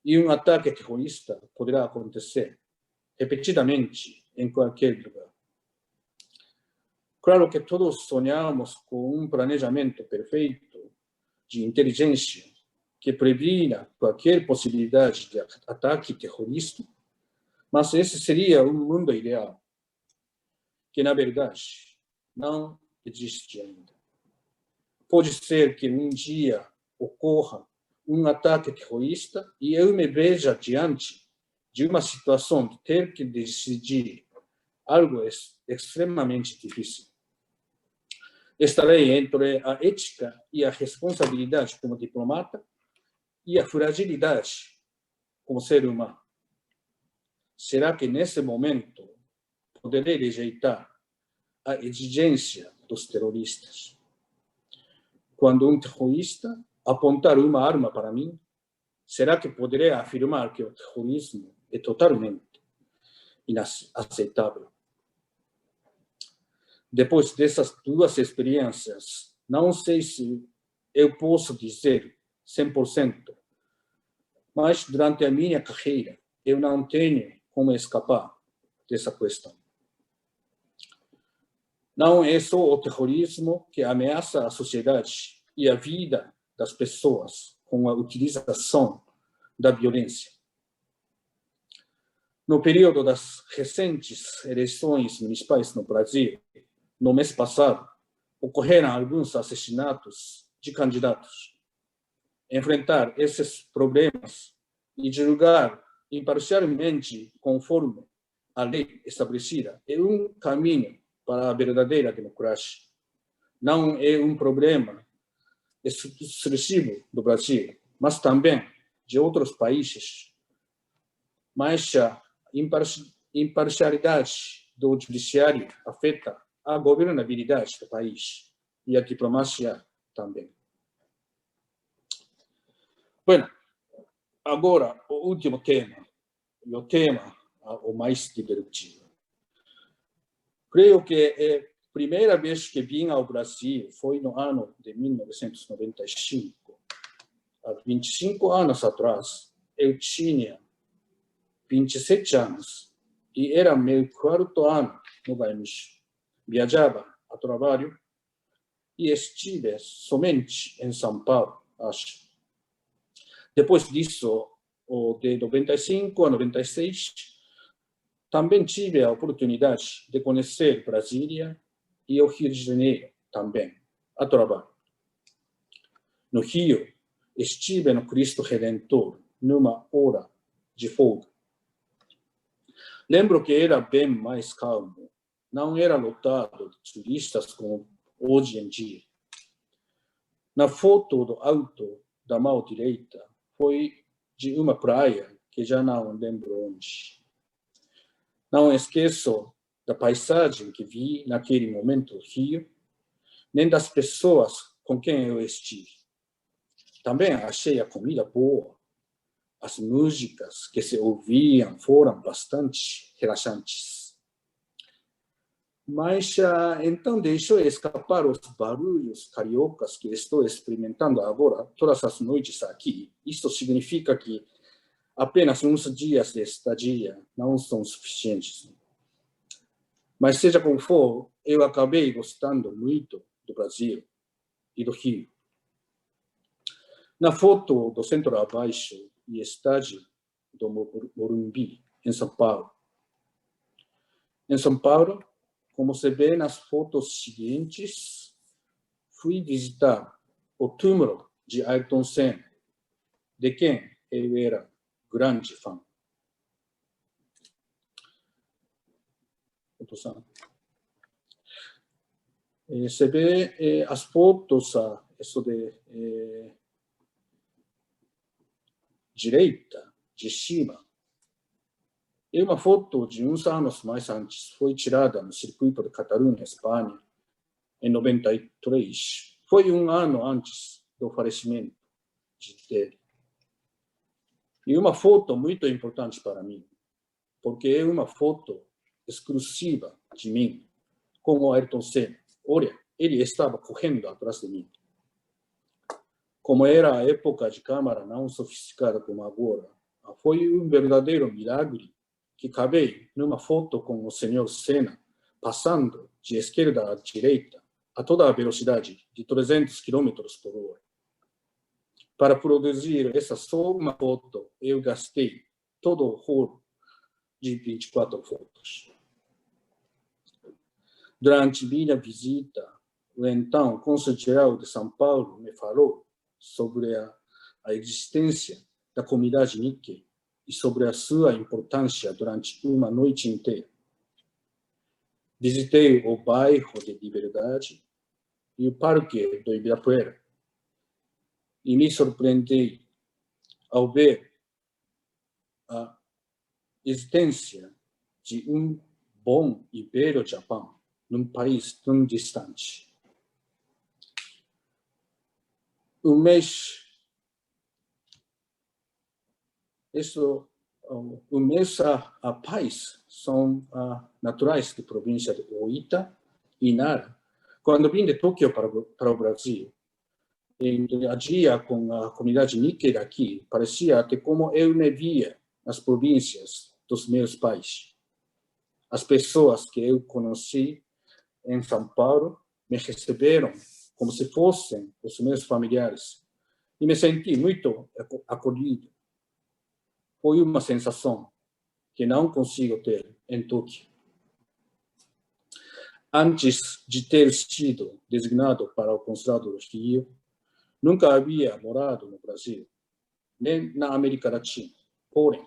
S5: E um ataque terrorista poderá acontecer repetidamente em qualquer lugar. Claro que todos sonhamos com um planejamento perfeito de inteligência que previna qualquer possibilidade de ataque terrorista, mas esse seria um mundo ideal, que na verdade não existe ainda. Pode ser que um dia ocorra um ataque terrorista e eu me veja diante de uma situação de ter que decidir algo extremamente difícil. Estarei entre a ética e a responsabilidade como diplomata e a fragilidade como ser humano. Será que nesse momento poderei rejeitar a exigência dos terroristas? Quando um terrorista apontar uma arma para mim, será que poderei afirmar que o terrorismo é totalmente inaceitável? Depois dessas duas experiências, não sei se eu posso dizer 100%, mas durante a minha carreira, eu não tenho como escapar dessa questão. Não é só o terrorismo que ameaça a sociedade e a vida das pessoas com a utilização da violência. No período das recentes eleições municipais no Brasil, no mês passado, ocorreram alguns assassinatos de candidatos. Enfrentar esses problemas e julgar imparcialmente conforme a lei estabelecida é um caminho para a verdadeira democracia. Não é um problema exclusivo do Brasil, mas também de outros países. Mas a imparcialidade do judiciário afeta a governabilidade do país e a diplomacia também. Bueno, agora o último tema, e o tema o mais divertido. Creio que a primeira vez que vim ao Brasil foi no ano de 1995. Há 25 anos atrás, eu tinha 27 anos e era meu quarto ano no país. Viajava a trabalho e estive somente em São Paulo, acho. Depois disso, de 95 a 96, também tive a oportunidade de conhecer Brasília e o Rio de Janeiro também, a trabalho. No Rio, estive no Cristo Redentor, numa hora de folga. Lembro que era bem mais calmo, não era lotado de turistas como hoje em dia. Na foto do alto da mão direita, foi de uma praia que já não lembro onde. Não esqueço da paisagem que vi naquele momento no Rio, nem das pessoas com quem eu estive. Também achei a comida boa. As músicas que se ouviam foram bastante relaxantes. Mas então deixo escapar os barulhos cariocas que estou experimentando agora, todas as noites aqui. Isso significa que apenas uns dias de estadia não são suficientes. Mas seja como for, eu acabei gostando muito do Brasil e do Rio. Na foto do centro abaixo, e estádio do Morumbi, em São Paulo. Em São Paulo, como se vê nas fotos seguintes, fui visitar o túmulo de Ayrton Senna, de quem eu era grande fã. Se vê as fotos, isso de direita, de cima. É uma foto de uns anos mais antes. Foi tirada no circuito de Catalunha, Espanha, em 93. Foi um ano antes do falecimento dele. E uma foto muito importante para mim, porque é uma foto exclusiva de mim, com o Ayrton Senna. Olha, ele estava correndo atrás de mim. Como era a época de câmera não sofisticada como agora, foi um verdadeiro milagre que acabei numa foto com o senhor Senna passando de esquerda à direita a toda a velocidade de 300 km por hora. Para produzir essa só uma foto, eu gastei todo o rolo de 24 fotos. Durante minha visita, o então cônsul-geral de São Paulo me falou sobre a existência da comunidade Nikkei e sobre a sua importância durante uma noite inteira. Visitei o bairro de Liberdade e o Parque do Ibirapuera e me surpreendi ao ver a existência de um bom e belo Japão num país tão distante. O mês a paz são naturais da província de Oita e Nara. Quando vim de Tóquio para o Brasil, interagia com a comunidade Nikkei daqui, parecia até como eu me via nas províncias dos meus pais. As pessoas que eu conheci em São Paulo me receberam como se fossem os meus familiares e me senti muito acolhido. Foi uma sensação que não consigo ter em Tóquio. Antes de ter sido designado para o consulado do Rio, nunca havia morado no Brasil, nem na América Latina. Porém,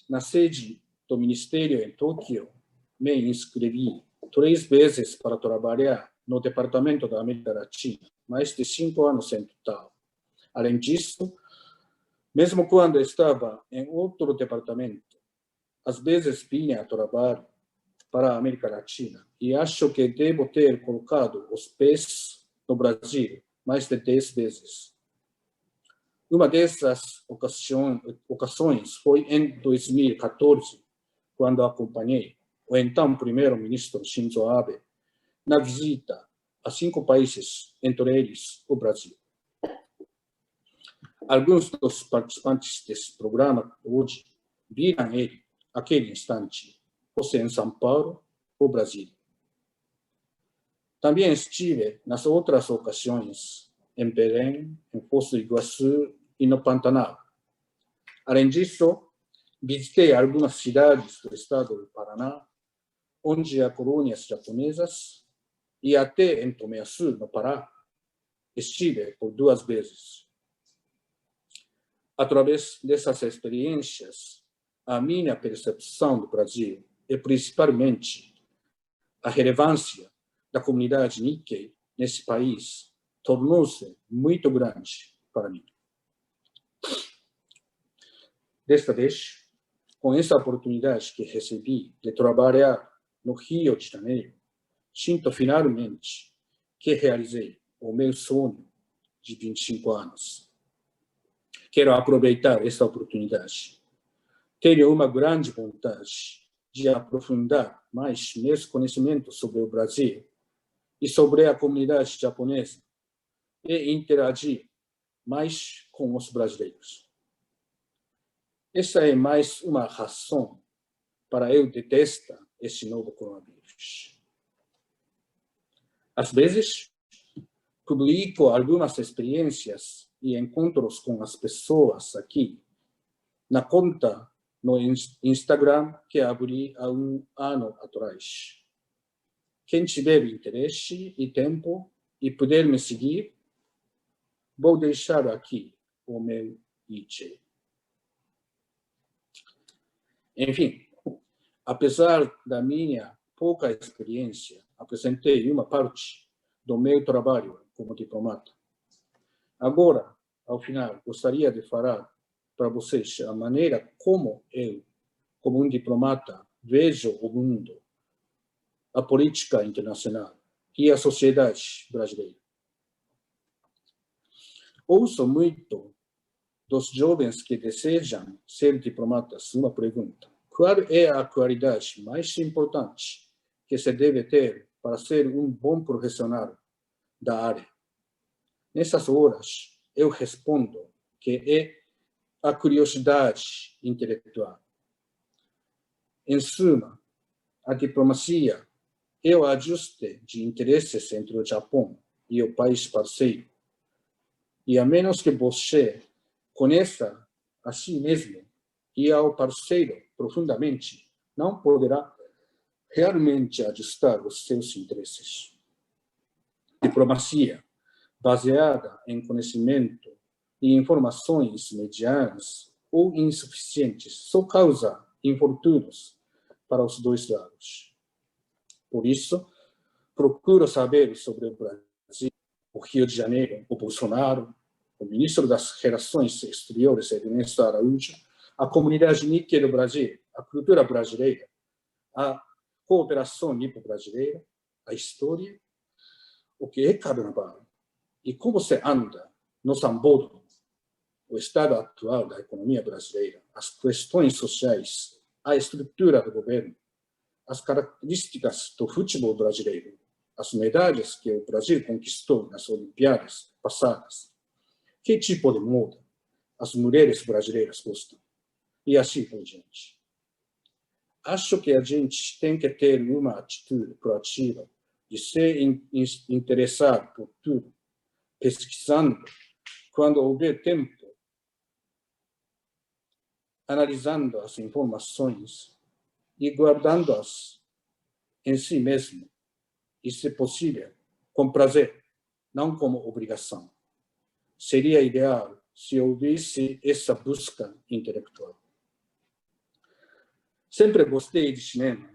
S5: na sede do Ministério em Tóquio, me inscrevi 3 vezes para trabalhar no Departamento da América Latina, mais de 5 anos em total. Além disso, mesmo quando estava em outro departamento, às vezes vinha a trabalhar para a América Latina e acho que devo ter colocado os pés no Brasil mais de 10 vezes. Uma dessas ocasiões foi em 2014, quando acompanhei o então primeiro-ministro Shinzo Abe na visita a 5 países, entre eles o Brasil. Alguns dos participantes desse programa hoje viram ele, aquele instante, fosse em São Paulo ou Brasília. Também estive nas outras ocasiões em Belém, em Foz do Iguaçu e no Pantanal. Além disso, visitei algumas cidades do estado do Paraná, onde há colônias japonesas, e até em Tomé-Açu, no Pará, estive por 2 vezes. Através dessas experiências, a minha percepção do Brasil é principalmente a relevância da comunidade Nikkei nesse país tornou-se muito grande para mim. Desta vez, com essa oportunidade que recebi de trabalhar no Rio de Janeiro, sinto finalmente que realizei o meu sonho de 25 anos. Quero aproveitar essa oportunidade. Tenho uma grande vontade de aprofundar mais meus conhecimentos sobre o Brasil e sobre a comunidade japonesa e interagir mais com os brasileiros. Essa é mais uma razão para eu detestar esse novo coronavírus. Às vezes, publico algumas experiências e encontros com as pessoas aqui na conta no Instagram que abri há 1 ano atrás. Quem tiver interesse e tempo e puder me seguir, vou deixar aqui o meu IG. Enfim, apesar da minha pouca experiência, apresentei uma parte do meu trabalho como diplomata. Agora, ao final, gostaria de falar para vocês a maneira como eu, como um diplomata, vejo o mundo, a política internacional e a sociedade brasileira. Ouço muito dos jovens que desejam ser diplomatas uma pergunta: qual é a qualidade mais importante que se deve ter para ser um bom profissional da área? Nessas horas, eu respondo que é a curiosidade intelectual. Em suma, a diplomacia é o ajuste de interesses entre o Japão e o país parceiro. E a menos que você conheça a si mesmo e ao parceiro profundamente, não poderá realmente ajustar os seus interesses. Diplomacia baseada em conhecimento e informações medianas ou insuficientes só causa infortúnios para os dois lados. Por isso, procuro saber sobre o Brasil, o Rio de Janeiro, o Bolsonaro, o ministro das Relações Exteriores, Ernesto Araújo, a comunidade Nikkei do Brasil, a cultura brasileira, a cooperação nipo-brasileira, a história, o que é carnaval e como se anda no Sambódromo, o estado atual da economia brasileira, as questões sociais, a estrutura do governo, as características do futebol brasileiro, as medalhas que o Brasil conquistou nas Olimpíadas passadas, que tipo de moda as mulheres brasileiras gostam, e assim por diante. Acho que a gente tem que ter uma atitude proativa de se interessar por tudo, pesquisando quando houver tempo, analisando as informações e guardando-as em si mesmo, e, se possível, com prazer, não como obrigação. Seria ideal se houvesse essa busca intelectual. Sempre gostei de cinema,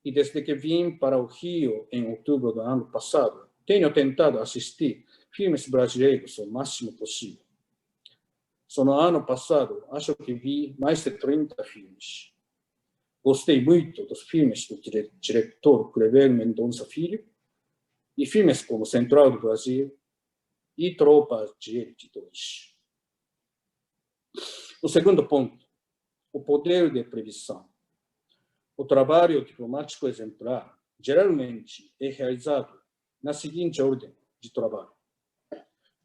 S5: e desde que vim para o Rio em outubro do ano passado, tenho tentado assistir filmes brasileiros o máximo possível. no ano passado, acho que vi mais de 30 filmes. Gostei muito dos filmes do diretor Kleber Mendonça Filho e filmes como Central do Brasil e Tropa de Elite 2. O segundo ponto, o poder de previsão. O trabalho diplomático exemplar geralmente é realizado na seguinte ordem de trabalho: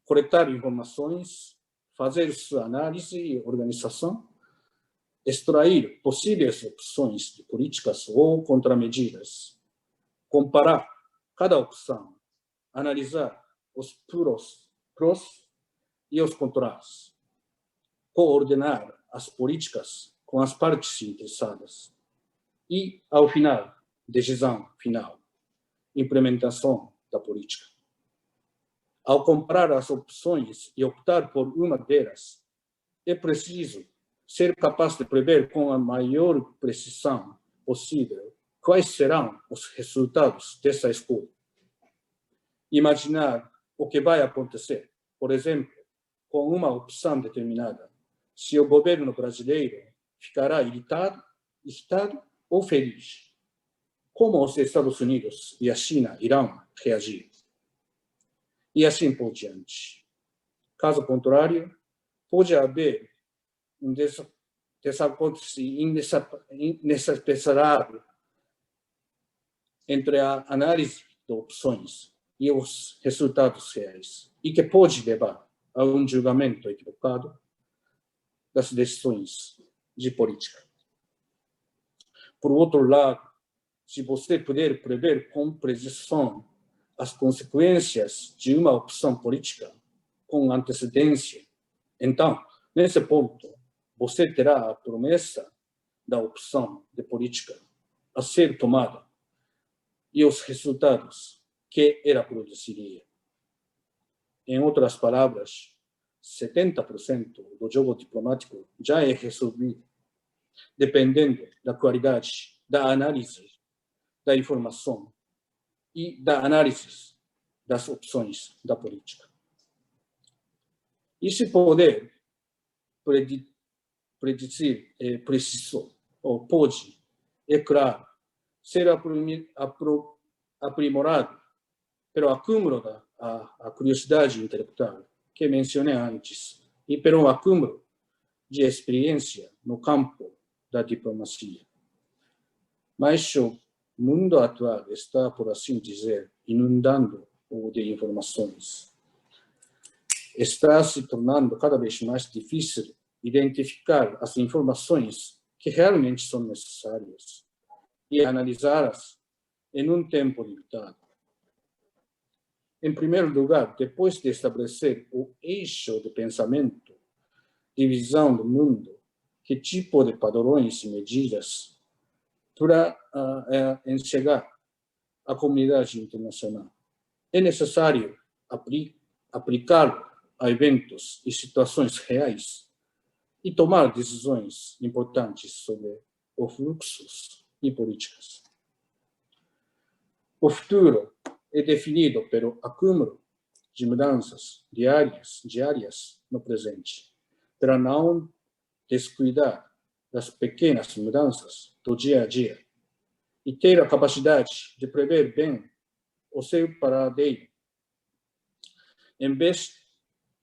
S5: coletar informações, fazer sua análise e organização, extrair possíveis opções de políticas ou contramedidas, comparar cada opção, analisar os prós e os contras, coordenar as políticas com as partes interessadas e, ao final, decisão final, implementação da política. Ao comparar as opções e optar por uma delas, é preciso ser capaz de prever com a maior precisão possível quais serão os resultados dessa escolha. Imaginar o que vai acontecer, por exemplo, com uma opção determinada, se o governo brasileiro ficará irritado ou feliz, como os Estados Unidos e a China irão reagir. E assim por diante. Caso contrário, pode haver um desapercebido entre a análise de opções e os resultados reais, e que pode levar a um julgamento equivocado das decisões de política. Por outro lado, se você puder prever com precisão as consequências de uma opção política com antecedência, então, nesse ponto, você terá a promessa da opção de política a ser tomada e os resultados que ela produziria. Em outras palavras, 70% do jogo diplomático já é resolvido, dependendo da qualidade da análise da informação e da análise das opções da política. Esse poder predizer é preciso, ou pode, é claro, ser aprimorado pelo acúmulo da curiosidade intelectual que mencionei antes e pelo acúmulo de experiência no campo da diplomacia. Mas o mundo atual está, por assim dizer, inundando-o de informações. Está se tornando cada vez mais difícil identificar as informações que realmente são necessárias e analisá-las em um tempo limitado. Em primeiro lugar, depois de estabelecer o eixo de pensamento, de visão do mundo, que tipo de padrões e medidas para enxergar a comunidade internacional, é necessário aplicá-lo a eventos e situações reais e tomar decisões importantes sobre os fluxos e políticas. O futuro é definido pelo acúmulo de mudanças diárias no presente, para não descuidar das pequenas mudanças do dia a dia e ter a capacidade de prever bem o seu paradeiro, em vez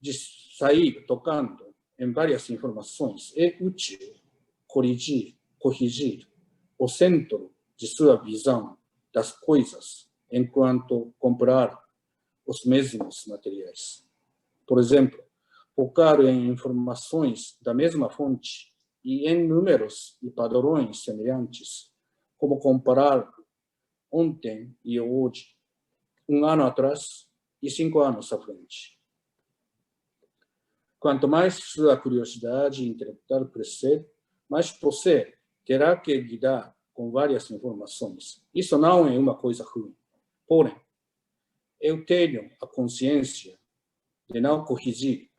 S5: de sair tocando em várias informações. É útil corrigir o centro de sua visão das coisas enquanto comparar os mesmos materiais. Por exemplo, focar em informações da mesma fonte e em números e padrões semelhantes, como comparar ontem e hoje, um ano atrás e 5 anos à frente. Quanto mais sua curiosidade intelectual crescer, mais você terá que lidar com várias informações. Isso não é uma coisa ruim. Porém, eu tenho a consciência de não corrigir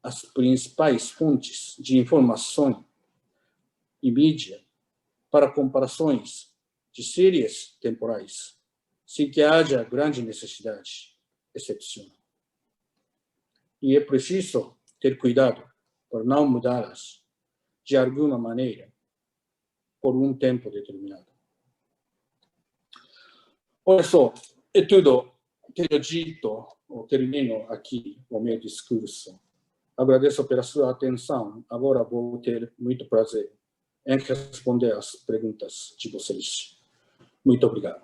S5: as principais fontes de informação e mídia para comparações de séries temporais, sem que haja grande necessidade excepcional. E é preciso ter cuidado para não mudá-las de alguma maneira por um tempo determinado. Olha só, é tudo que eu dito. Eu termino aqui o meu discurso. Agradeço pela sua atenção. Agora vou ter muito prazer em responder às perguntas de vocês. Muito obrigado.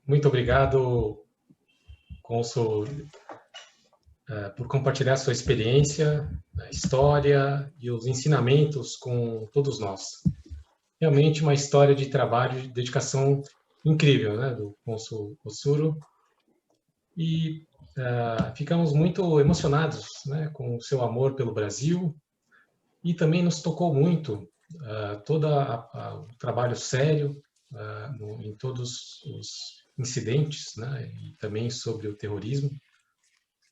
S1: Muito obrigado, cônsul, por compartilhar sua experiência, a história e os ensinamentos com todos nós. Realmente uma história de trabalho e de dedicação incrível, né, do cônsul Otsuru. E ficamos muito emocionados, né, com o seu amor pelo Brasil, e também nos tocou muito todo o trabalho sério em todos os incidentes, né, e também sobre o terrorismo,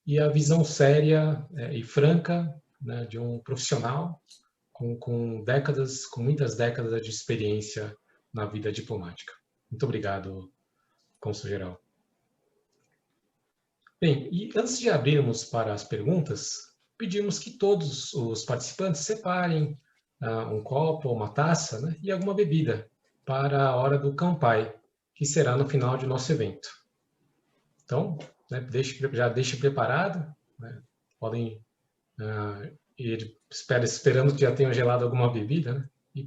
S1: e a visão séria e franca, né, de um profissional com muitas décadas de experiência na vida diplomática. Muito obrigado, cônsul-geral. Bem, e antes de abrirmos para as perguntas, pedimos que todos os participantes separem um copo ou uma taça, né, e alguma bebida para a hora do Kanpai, que será no final de nosso evento. Então, né, já deixe preparado, né, podem ir esperando que já tenham gelado alguma bebida, né, e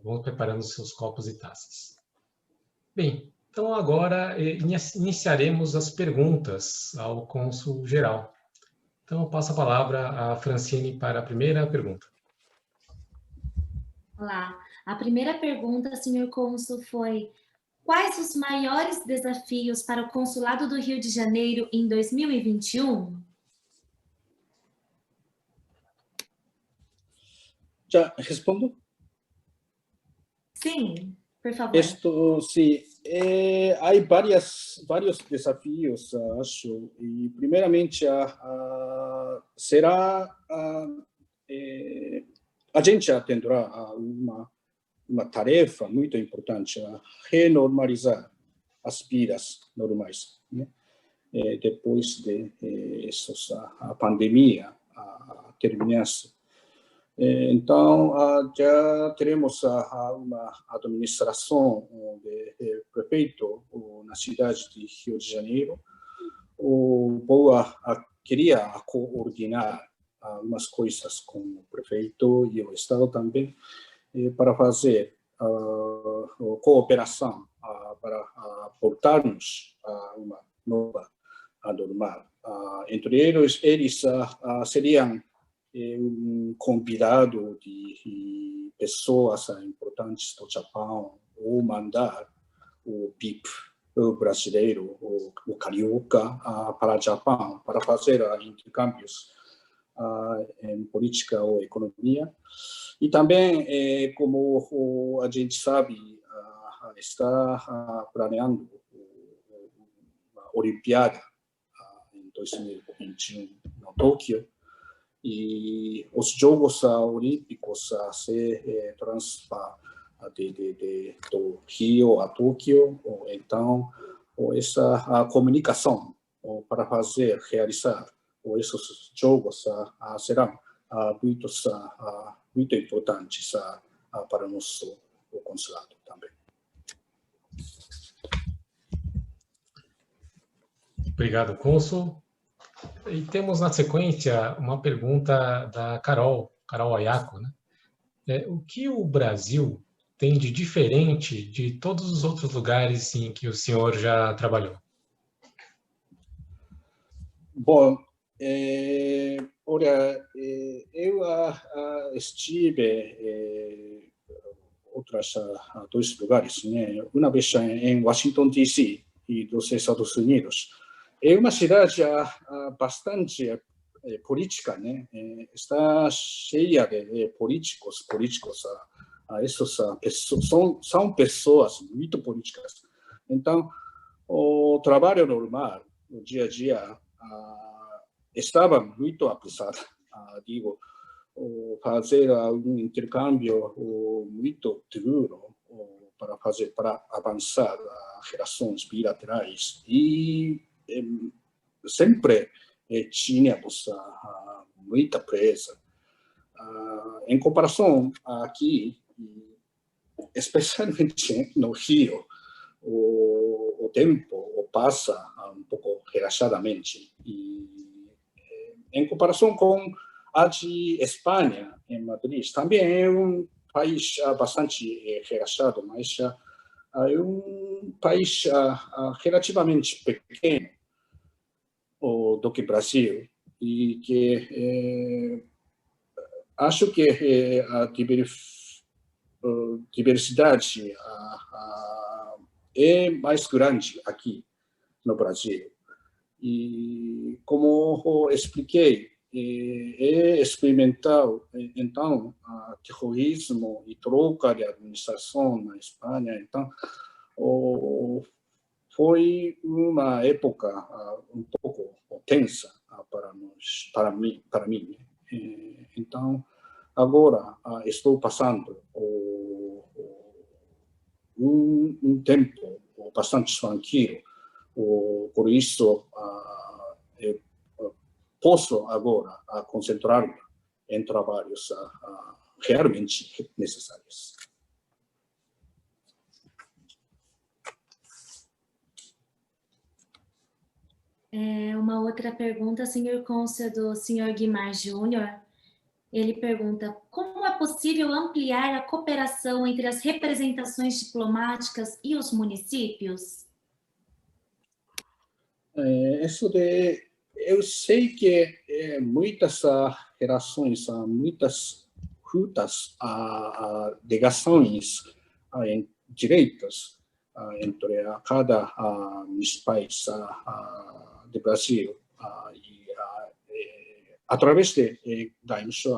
S1: vão preparando os seus copos e taças. Bem, então agora iniciaremos as perguntas ao cônsul-geral. Então eu passo a palavra à Francine para a primeira pergunta.
S3: Olá, a primeira pergunta, senhor cônsul, foi: quais os maiores desafios para o Consulado do Rio de Janeiro em 2021?
S5: Já respondo?
S3: Sim, por favor.
S5: Sí, há vários desafios, acho. E, primeiramente, será a gente atenderá a uma tarefa muito importante, a renormalizar as vidas normais, né? Depois de a pandemia terminasse. Então, já teremos uma administração de prefeito na cidade de Rio de Janeiro. Queria coordenar algumas coisas com o prefeito e o Estado também, para fazer cooperação, para portarmos a uma nova normal. Entre eles seriam um convidado de pessoas importantes do Japão, ou mandar o BIP brasileiro, o carioca, para o Japão, para fazer intercâmbios em política ou economia. E também, como a gente sabe, está planeando a Olimpíada em 2021 no Tóquio. E os Jogos Olímpicos se transferem do Rio a Tóquio. Então, essa comunicação para realizar esses jogos serão muito importantes para o nosso consulado também.
S1: Obrigado, cônsul. E temos na sequência uma pergunta da Carol Ayako, né? O que o Brasil tem de diferente de todos os outros lugares em que o senhor já trabalhou?
S5: Bom, olha, eu estive em outros dois lugares, né? Uma vez em Washington, D.C., e dos Estados Unidos. É uma cidade bastante política, né? Está cheia de políticos. Essas pessoas são pessoas muito políticas. Então, o trabalho normal, no dia a dia, estava muito apressado. Digo, fazer um intercâmbio muito duro para avançar relações bilaterais e sempre tínhamos muita pressa. Em comparação aqui, especialmente no Rio, o tempo passa um pouco relaxadamente. E, em comparação com a de Espanha, em Madrid, também é um país bastante relaxado, mas é um país relativamente pequeno do que o Brasil, e que acho que a diversidade é mais grande aqui no Brasil. E, como expliquei, é experimental, então, terrorismo e troca de administração na Espanha. Então, foi uma época um pouco tensa para mim. Então, agora estou passando um tempo bastante tranquilo. Por isso, eu posso agora concentrar-me em trabalhos realmente necessários.
S3: Uma outra pergunta, senhor cônsul, do senhor Guimar Júnior. Ele pergunta: como é possível ampliar a cooperação entre as representações diplomáticas e os municípios?
S5: Eu sei que muitas relações, muitas rutas, ligações direitas entre cada municípios do Brasil, através de Daimsho,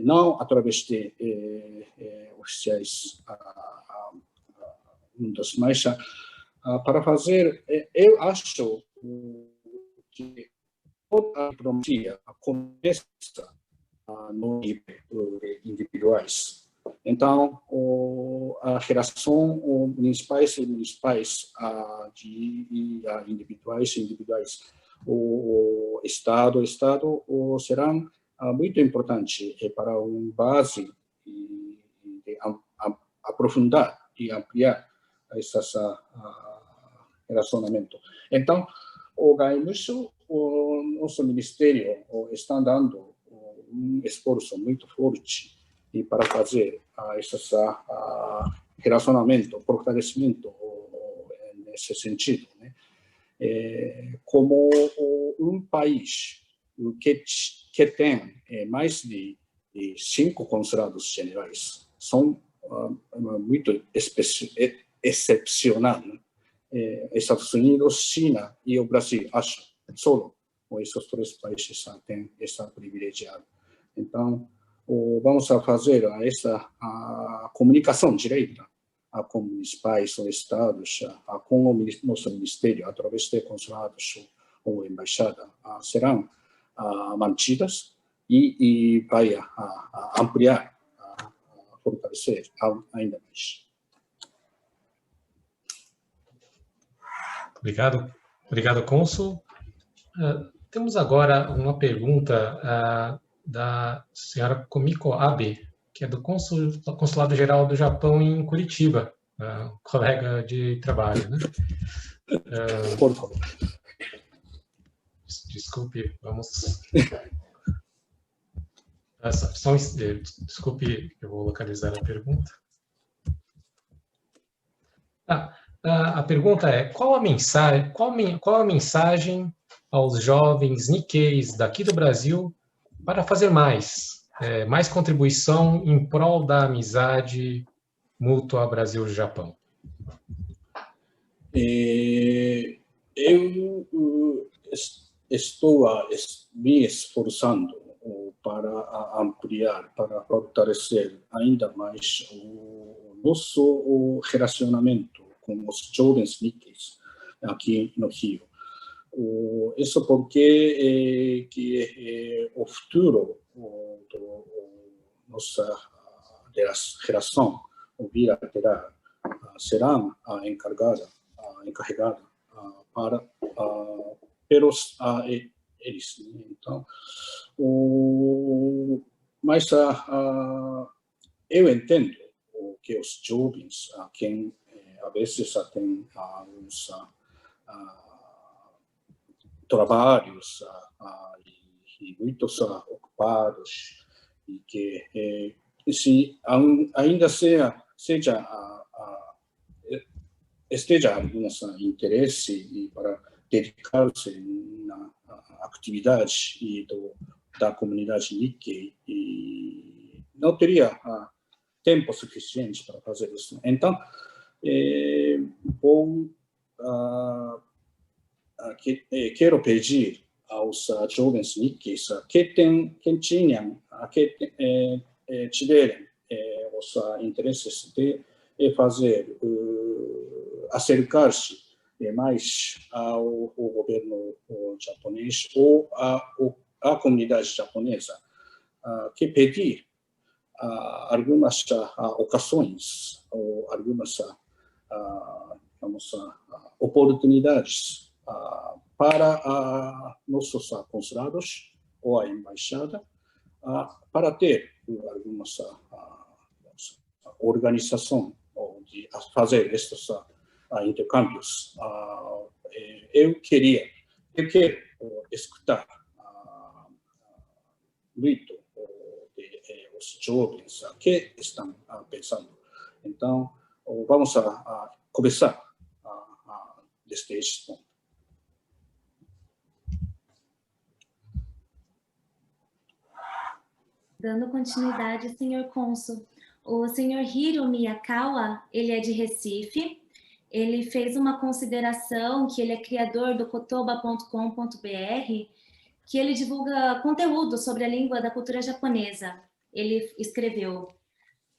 S5: não através de oficiais mas para fazer, eu acho que toda a diplomacia começa no nível individuais. Então, a relação municipais e municipais de individuais, o Estado serão muito importante para uma base de aprofundar e ampliar esses relacionamentos. Então, o Gaimsho, o nosso ministério, está dando um esforço muito forte para fazer esses relacionamentos, fortalecimento nesse sentido, né? Como um país que tem mais de 5 consulados generais, são muito excepcional, né? Estados Unidos, China e o Brasil, acho, só esses 3 países têm essa privilegiada. Então, vamos fazer essa comunicação direta com municipais ou estados, com o nosso ministério, através de consulados ou embaixada, serão mantidas e vai ampliar, fortalecer ainda mais.
S1: Obrigado, cônsul. Temos agora uma pergunta da senhora Komiko Abe, que é do Consulado-Geral do Japão em Curitiba, colega de trabalho, né?
S5: Por favor.
S1: Desculpe, vamos... Desculpe, eu vou localizar a pergunta. A pergunta é: qual a mensagem aos jovens Nikkeis daqui do Brasil para fazer mais contribuição em prol da amizade mútua Brasil-Japão?
S5: Eu estou me esforçando para ampliar, para fortalecer ainda mais o nosso relacionamento com os jovens Nikkeis aqui no Rio. Isso porque o futuro da nossa relação bilateral serão encarregada para eles. Então, mas eu entendo que os jovens, quem às vezes têm alguns trabalhos e muitos ocupados, e que se ainda esteja algum interesse para dedicar-se na atividade da comunidade Nikkei, e não teria tempo suficiente para fazer isso. Então, quero pedir aos jovens Nikkeis que tiverem os interesses de fazer, acercar-se mais ao governo japonês ou à comunidade japonesa, que pedir algumas ocasiões ou algumas oportunidades para nossos consulados ou a embaixada, para ter alguma organização de fazer estes intercâmbios. Eu quero escutar muito os jovens que estão pensando. Então, vamos começar deste ponto.
S3: Dando continuidade, senhor cônsul, o senhor Hiro Miyakawa, ele é de Recife, ele fez uma consideração que ele é criador do kotoba.com.br, que ele divulga conteúdo sobre a língua da cultura japonesa. Ele escreveu: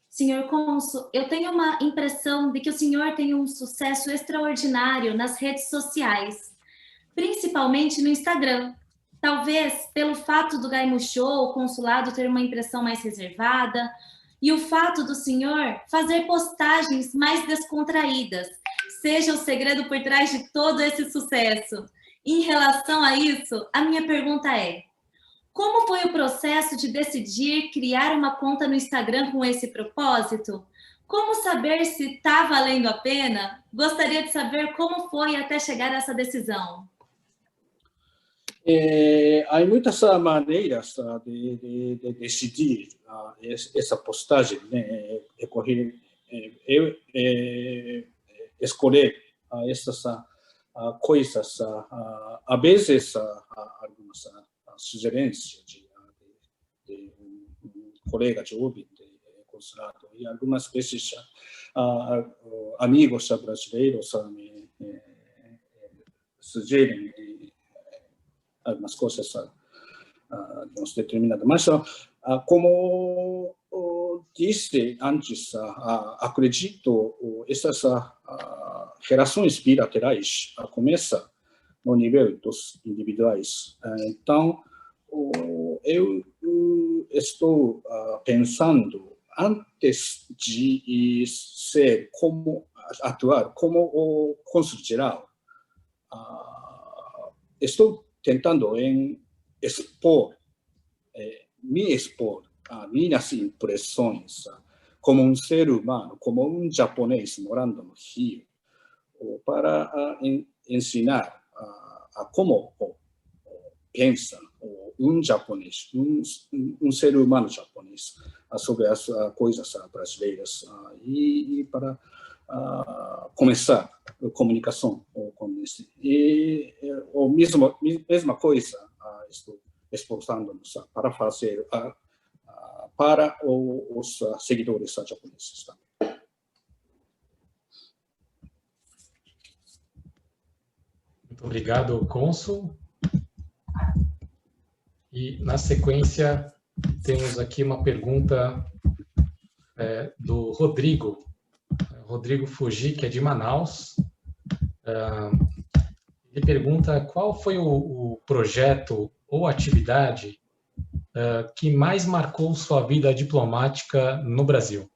S3: senhor cônsul, eu tenho uma impressão de que o senhor tem um sucesso extraordinário nas redes sociais, principalmente no Instagram. Talvez pelo fato do Gaimusho, o consulado, ter uma impressão mais reservada, e o fato do senhor fazer postagens mais descontraídas seja o segredo por trás de todo esse sucesso. Em relação a isso, a minha pergunta é: como foi o processo de decidir criar uma conta no Instagram com esse propósito? Como saber se está valendo a pena? Gostaria de saber como foi até chegar a essa decisão.
S5: Há muitas maneiras de decidir essa postagem, né? Eu escolher essas coisas, às vezes algumas sugerências de um colega jovem de consulado, e algumas vezes amigos brasileiros me sugerem algumas coisas determinadas. Mas, como disse antes, acredito que essas relações bilaterais começam no nível dos individuais. Então, eu estou pensando, antes de ser atuar como o cônsul geral, estou tentando me expor minhas impressões como um ser humano, como um japonês morando no Rio, para ensinar como pensa um japonês, um ser humano japonês, sobre as coisas brasileiras, e para começar a comunicação com eles. E a mesma coisa estou esforçando-nos para fazer para os seguidores japoneses também.
S1: Muito obrigado, cônsul. E, na sequência, temos aqui uma pergunta do Rodrigo Fuji, que é de Manaus. Ele pergunta qual foi o projeto ou atividade que mais marcou sua vida diplomática no Brasil.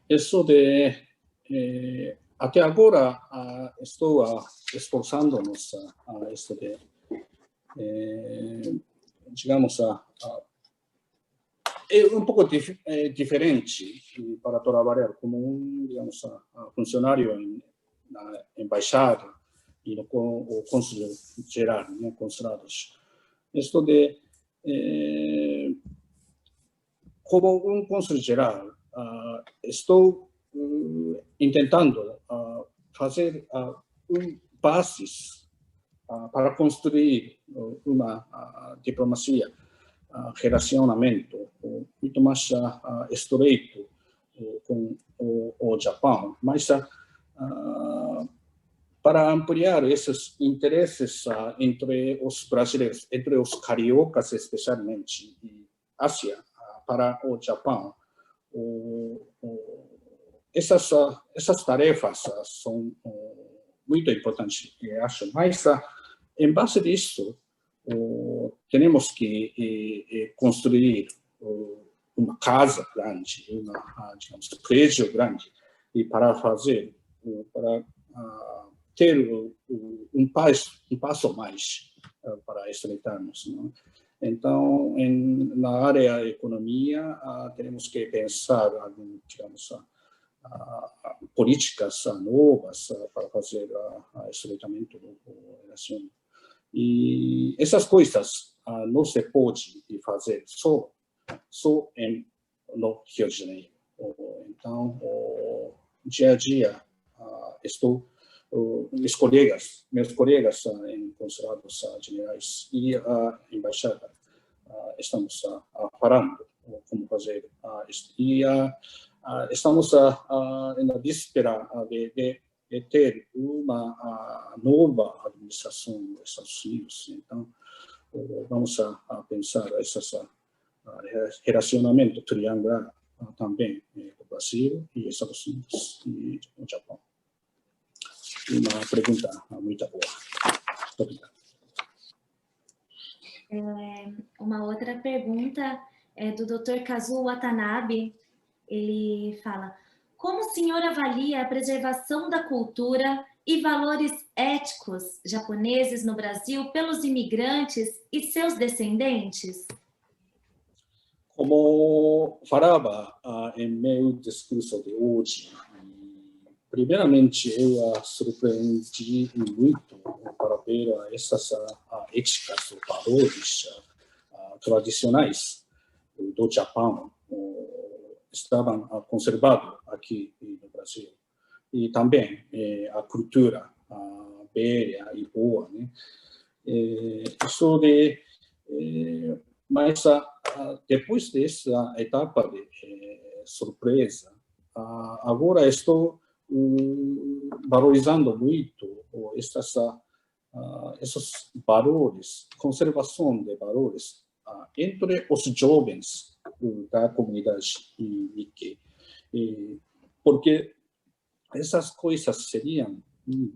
S5: Isso de até agora estou esforçando-nos a isso de digamos é pouco diferente para trabalhar como digamos funcionário na embaixada e no cônsul geral, né, consulados. Isso de como cônsul geral, estou tentando fazer bases para construir uma diplomacia, relacionamento muito mais estreito com o Japão, mas para ampliar esses interesses entre os brasileiros, entre os cariocas especialmente, e Ásia para o Japão, essas tarefas são muito importantes, eu acho. Mas, em base disso, temos que construir uma casa grande, digamos, prédio grande, e para fazer, para ter um passo mais para estreitarmos, não? Então, na área da economia, temos que pensar, digamos, políticas novas para fazer estreitamento do relação. E essas coisas não se pode fazer só no Rio de Janeiro. Então, dia a dia, meus colegas em consulados gerais e embaixada estamos falando como fazer isso. E estamos na víspera de ter uma nova administração dos Estados Unidos. Então, vamos a pensar esse relacionamento triangular também com o Brasil e Estados Unidos e o Japão. Uma pergunta muito boa. Obrigado.
S3: Uma outra pergunta é do Dr. Kazuo Watanabe. Ele fala: como o senhor avalia a preservação da cultura e valores éticos japoneses no Brasil pelos imigrantes e seus descendentes?
S5: Como falava em meu discurso de hoje, primeiramente eu surpreendi muito para ver essas éticas, valores tradicionais do Japão estavam conservados aqui no Brasil. E também a cultura velha e boa, né? Isso de mas depois dessa etapa de surpresa, agora estou valorizando muito esses valores, conservação de valores entre os jovens da comunidade Nikkei, porque essas coisas seriam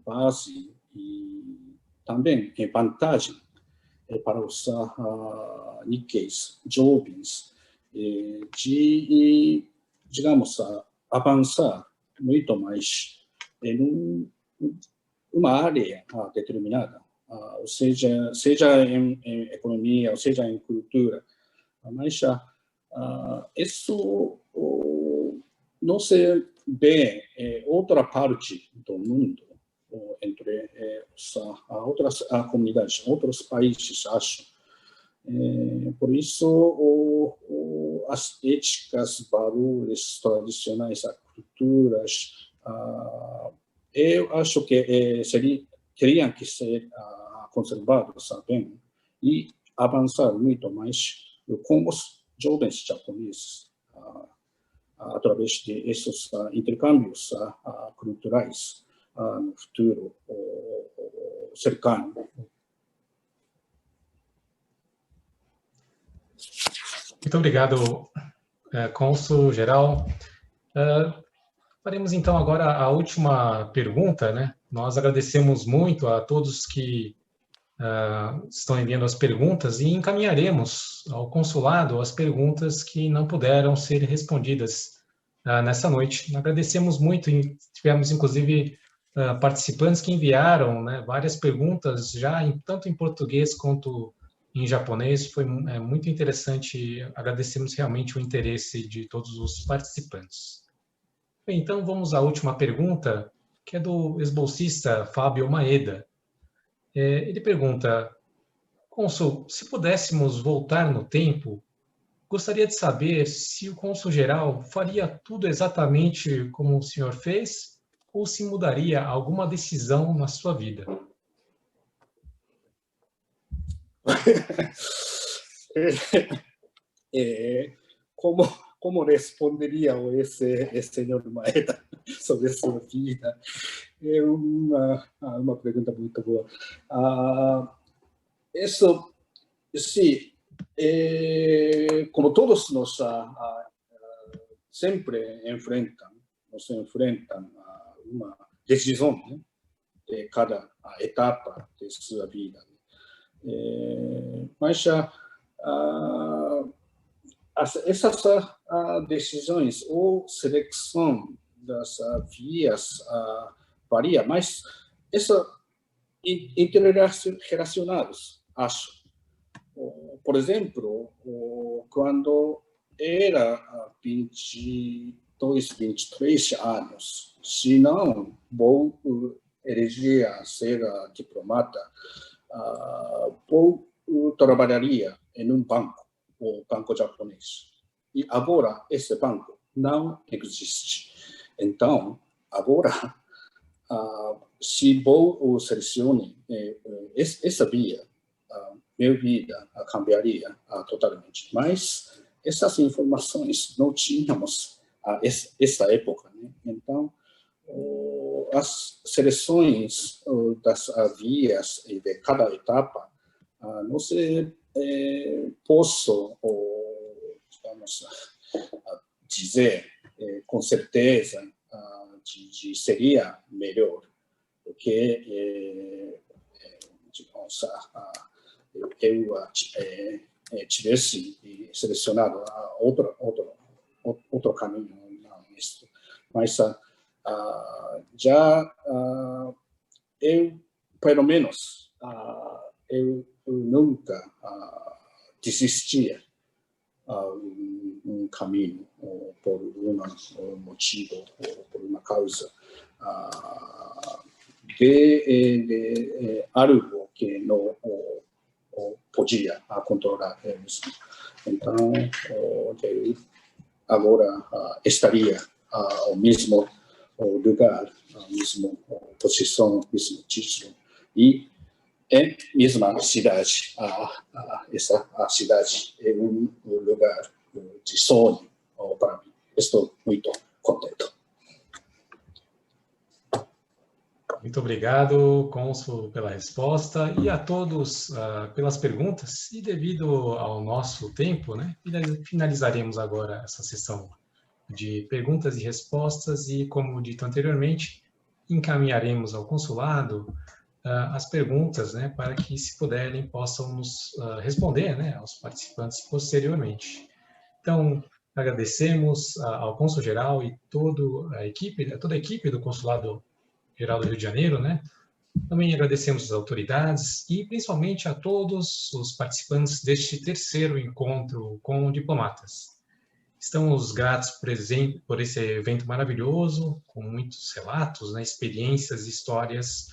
S5: base e também vantagem para os Nikkeis jovens de, digamos, avançar muito mais em uma área determinada, ou seja em economia, ou seja em cultura. Mas isso não se vê em outra parte do mundo, entre outras comunidades, outros países, acho. Por isso, as éticas, valores tradicionais, as culturas, eu acho que teriam que ser conservados também e avançar muito mais com os jovens japoneses através de esses intercâmbios culturais no futuro cercano.
S1: Muito obrigado, cônsul geral. Faremos então agora a última pergunta, né? Nós agradecemos muito a todos que estão enviando as perguntas e encaminharemos ao consulado as perguntas que não puderam ser respondidas nessa noite. Agradecemos muito, e tivemos inclusive participantes que enviaram, né, várias perguntas já tanto em português quanto em japonês. Foi muito interessante, agradecemos realmente o interesse de todos os participantes. Bem, então vamos à última pergunta, que é do ex-bolsista Fábio Maeda. Ele pergunta: cônsul, se pudéssemos voltar no tempo, gostaria de saber se o cônsul-geral faria tudo exatamente como o senhor fez ou se mudaria alguma decisão na sua vida.
S5: Como responderia esse senhor Maeda sobre sua vida? É uma pergunta muito boa. Isso, sim, como todos nós sempre nos enfrentam a uma decisão, né, de cada etapa de sua vida. Mas essas decisões ou seleção das vias varia, mas essas interrelacionadas, acho. Por exemplo, quando era 22, 23 anos, se não vou eleger a ser diplomata, vou trabalharia em um banco, o banco japonês. E agora esse banco não existe. Então, agora, se vou selecionar essa via, minha vida cambiaria totalmente. Mas essas informações não tínhamos essa época, né? Então, as seleções das vias e de cada etapa, não se posso, digamos, dizer com certeza de seria melhor do que, digamos, eu tivesse selecionado outro caminho. Mas já eu, pelo menos, eu nunca desistia um caminho por um motivo ou por uma causa de algo que não podia controlar mesmo. Então, eu agora estaria ao mesmo lugar, a mesma posição, mesmo título e em mesma cidade. Essa cidade é um lugar de sonho para mim. Estou muito contente.
S1: Muito obrigado, cônsul, pela resposta e a todos pelas perguntas. E devido ao nosso tempo, né, finalizaremos agora essa sessão de perguntas e respostas e, como dito anteriormente, encaminharemos ao consulado as perguntas, né, para que, se puderem, possam nos responder, né, aos participantes posteriormente. Então, agradecemos ao cônsul-geral e toda a equipe do Consulado Geral do Rio de Janeiro, né? Também agradecemos as autoridades e principalmente a todos os participantes deste terceiro encontro com diplomatas. Estamos gratos por esse evento maravilhoso, com muitos relatos, né, experiências, histórias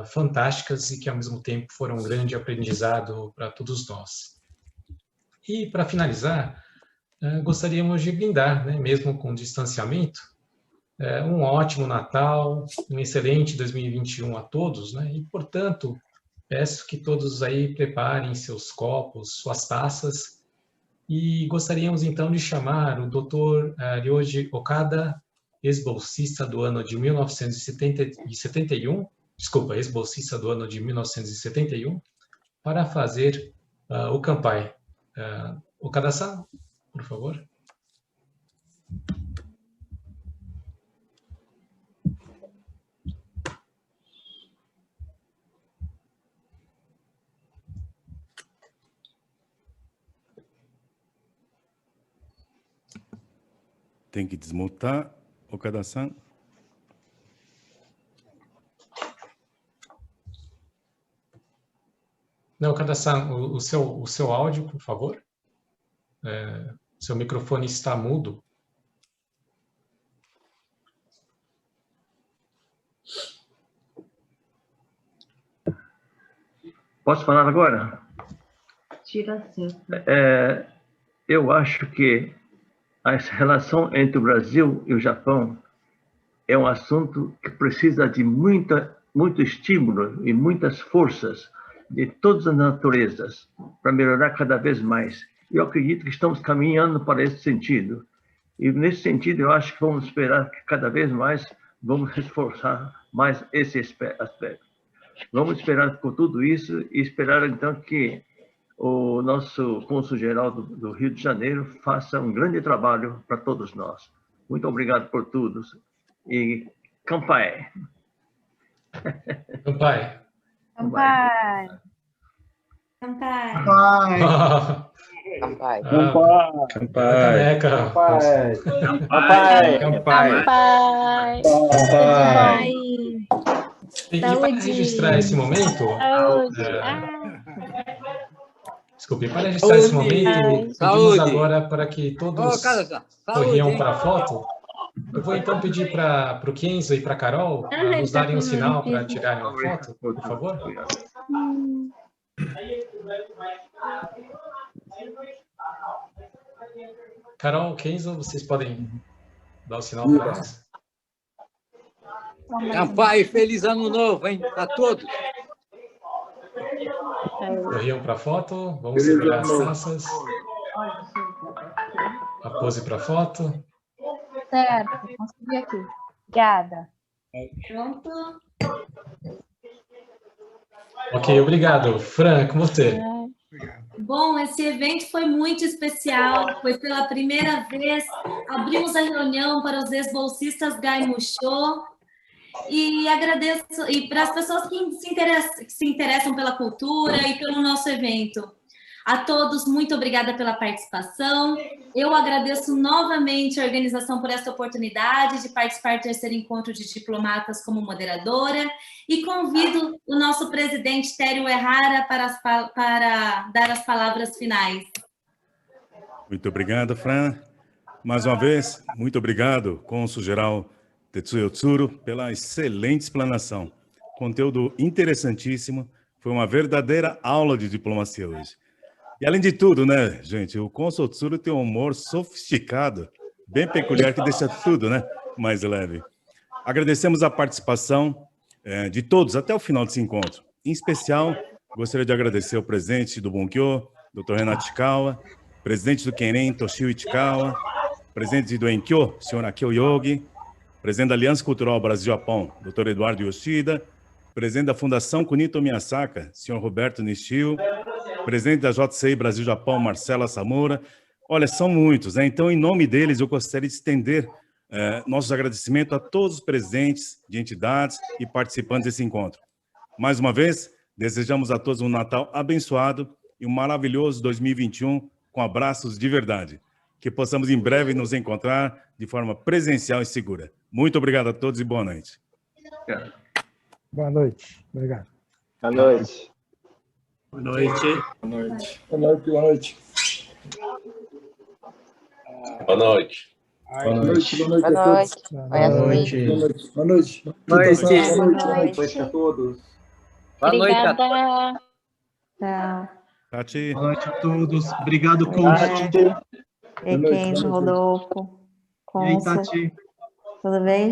S1: fantásticas e que, ao mesmo tempo, foram um grande aprendizado para todos nós. E, para finalizar, gostaríamos de brindar, né, mesmo com distanciamento, um ótimo Natal, um excelente 2021 a todos, né? E, portanto, peço que todos aí preparem seus copos, suas taças, e gostaríamos então de chamar o Dr. Ryoji Okada, ex-bolsista do ano de 1971, ex-bolsista do ano de 1971, para fazer o kanpai. Okada-san, por favor.
S4: tem que desmutar, Okada-san.
S1: Não, Okada-san, o seu áudio, por favor. Seu microfone está mudo.
S6: Posso falar agora?
S3: Tira certo.
S6: Eu acho que a relação entre o Brasil e o Japão é um assunto que precisa de muito estímulo e muitas forças de todas as naturezas para melhorar cada vez mais. Eu acredito que estamos caminhando para esse sentido. E nesse sentido, eu acho que vamos esperar que cada vez mais vamos reforçar mais esse aspecto. Vamos esperar por tudo isso e esperar então que o nosso cônsul-geral do Rio de Janeiro faça um grande trabalho para todos nós. Muito obrigado por tudo. E Kanpai.
S1: Kanpai.
S3: Kanpai. Kanpai.
S7: Kanpai.
S1: Kanpai. E para registrar esse momento... Desculpe, para registrar esse momento, pedimos agora para que todos sorriam para a foto. Eu vou então pedir para o Kenzo e para a Carol nos darem um sinal para tirarem uma foto, por favor. Carol, Kenzo, vocês podem dar o sinal para nós?
S7: Kanpai, feliz ano novo, hein, para todos.
S1: Sorriam para a foto, vamos segurar as taças. A pose para a foto.
S8: Certo, consegui aqui. Obrigada.
S3: Pronto.
S1: Ok, obrigado. Fran, com você.
S3: Bom, esse evento foi muito especial, pois pela primeira vez abrimos a reunião para os ex-bolsistas Gai Musho. E agradeço e para as pessoas que se interessam pela cultura e pelo nosso evento. A todos, muito obrigada pela participação. Eu agradeço novamente a organização por essa oportunidade de participar do terceiro encontro de diplomatas como moderadora e convido o nosso presidente Tério Errara para dar as palavras finais.
S4: Muito obrigado, Fran. Mais uma vez, muito obrigado, cônsul-geral Tetsuya Tsuru, pela excelente explanação. Conteúdo interessantíssimo. Foi uma verdadeira aula de diplomacia hoje. E além de tudo, né, gente, o cônsul Tsuru tem um humor sofisticado, bem peculiar, que deixa tudo, né, mais leve. Agradecemos a participação de todos até o final desse encontro. Em especial, gostaria de agradecer ao presidente do Bunkyo, Dr. Renato Ichikawa, presidente do Kenen, Toshio Ichikawa, presidente do Enkyo, Sr. Akio Yogi, presidente da Aliança Cultural Brasil-Japão, Dr. Eduardo Yoshida, presidente da Fundação Kunito Miyasaka, Sr. Roberto Nishio, presidente da JCI Brasil-Japão, Marcela Samura. Olha, são muitos, né? Então, em nome deles, eu gostaria de estender nossos agradecimentos a todos os presentes de entidades e participantes desse encontro. Mais uma vez, desejamos a todos um Natal abençoado e um maravilhoso 2021 com abraços de verdade. Que possamos em breve nos encontrar de forma presencial e segura. Muito obrigado a todos e boa noite.
S9: Boa noite. Obrigado.
S7: Boa noite.
S5: Boa noite.
S9: Boa noite. Boa noite. Boa noite.
S10: Boa noite.
S9: Boa noite. Boa noite a todos.
S8: Boa noite.
S9: Boa noite. Boa noite.
S7: Boa noite.
S8: Boa noite
S7: a todos.
S8: Boa noite a todos. Tchau.
S4: Tati.
S5: Boa noite a todos. Obrigado, cônsul.
S8: E Kenzo, Rodolfo,
S5: E aí,
S8: cônsul.
S5: Tati?
S8: Tudo bem?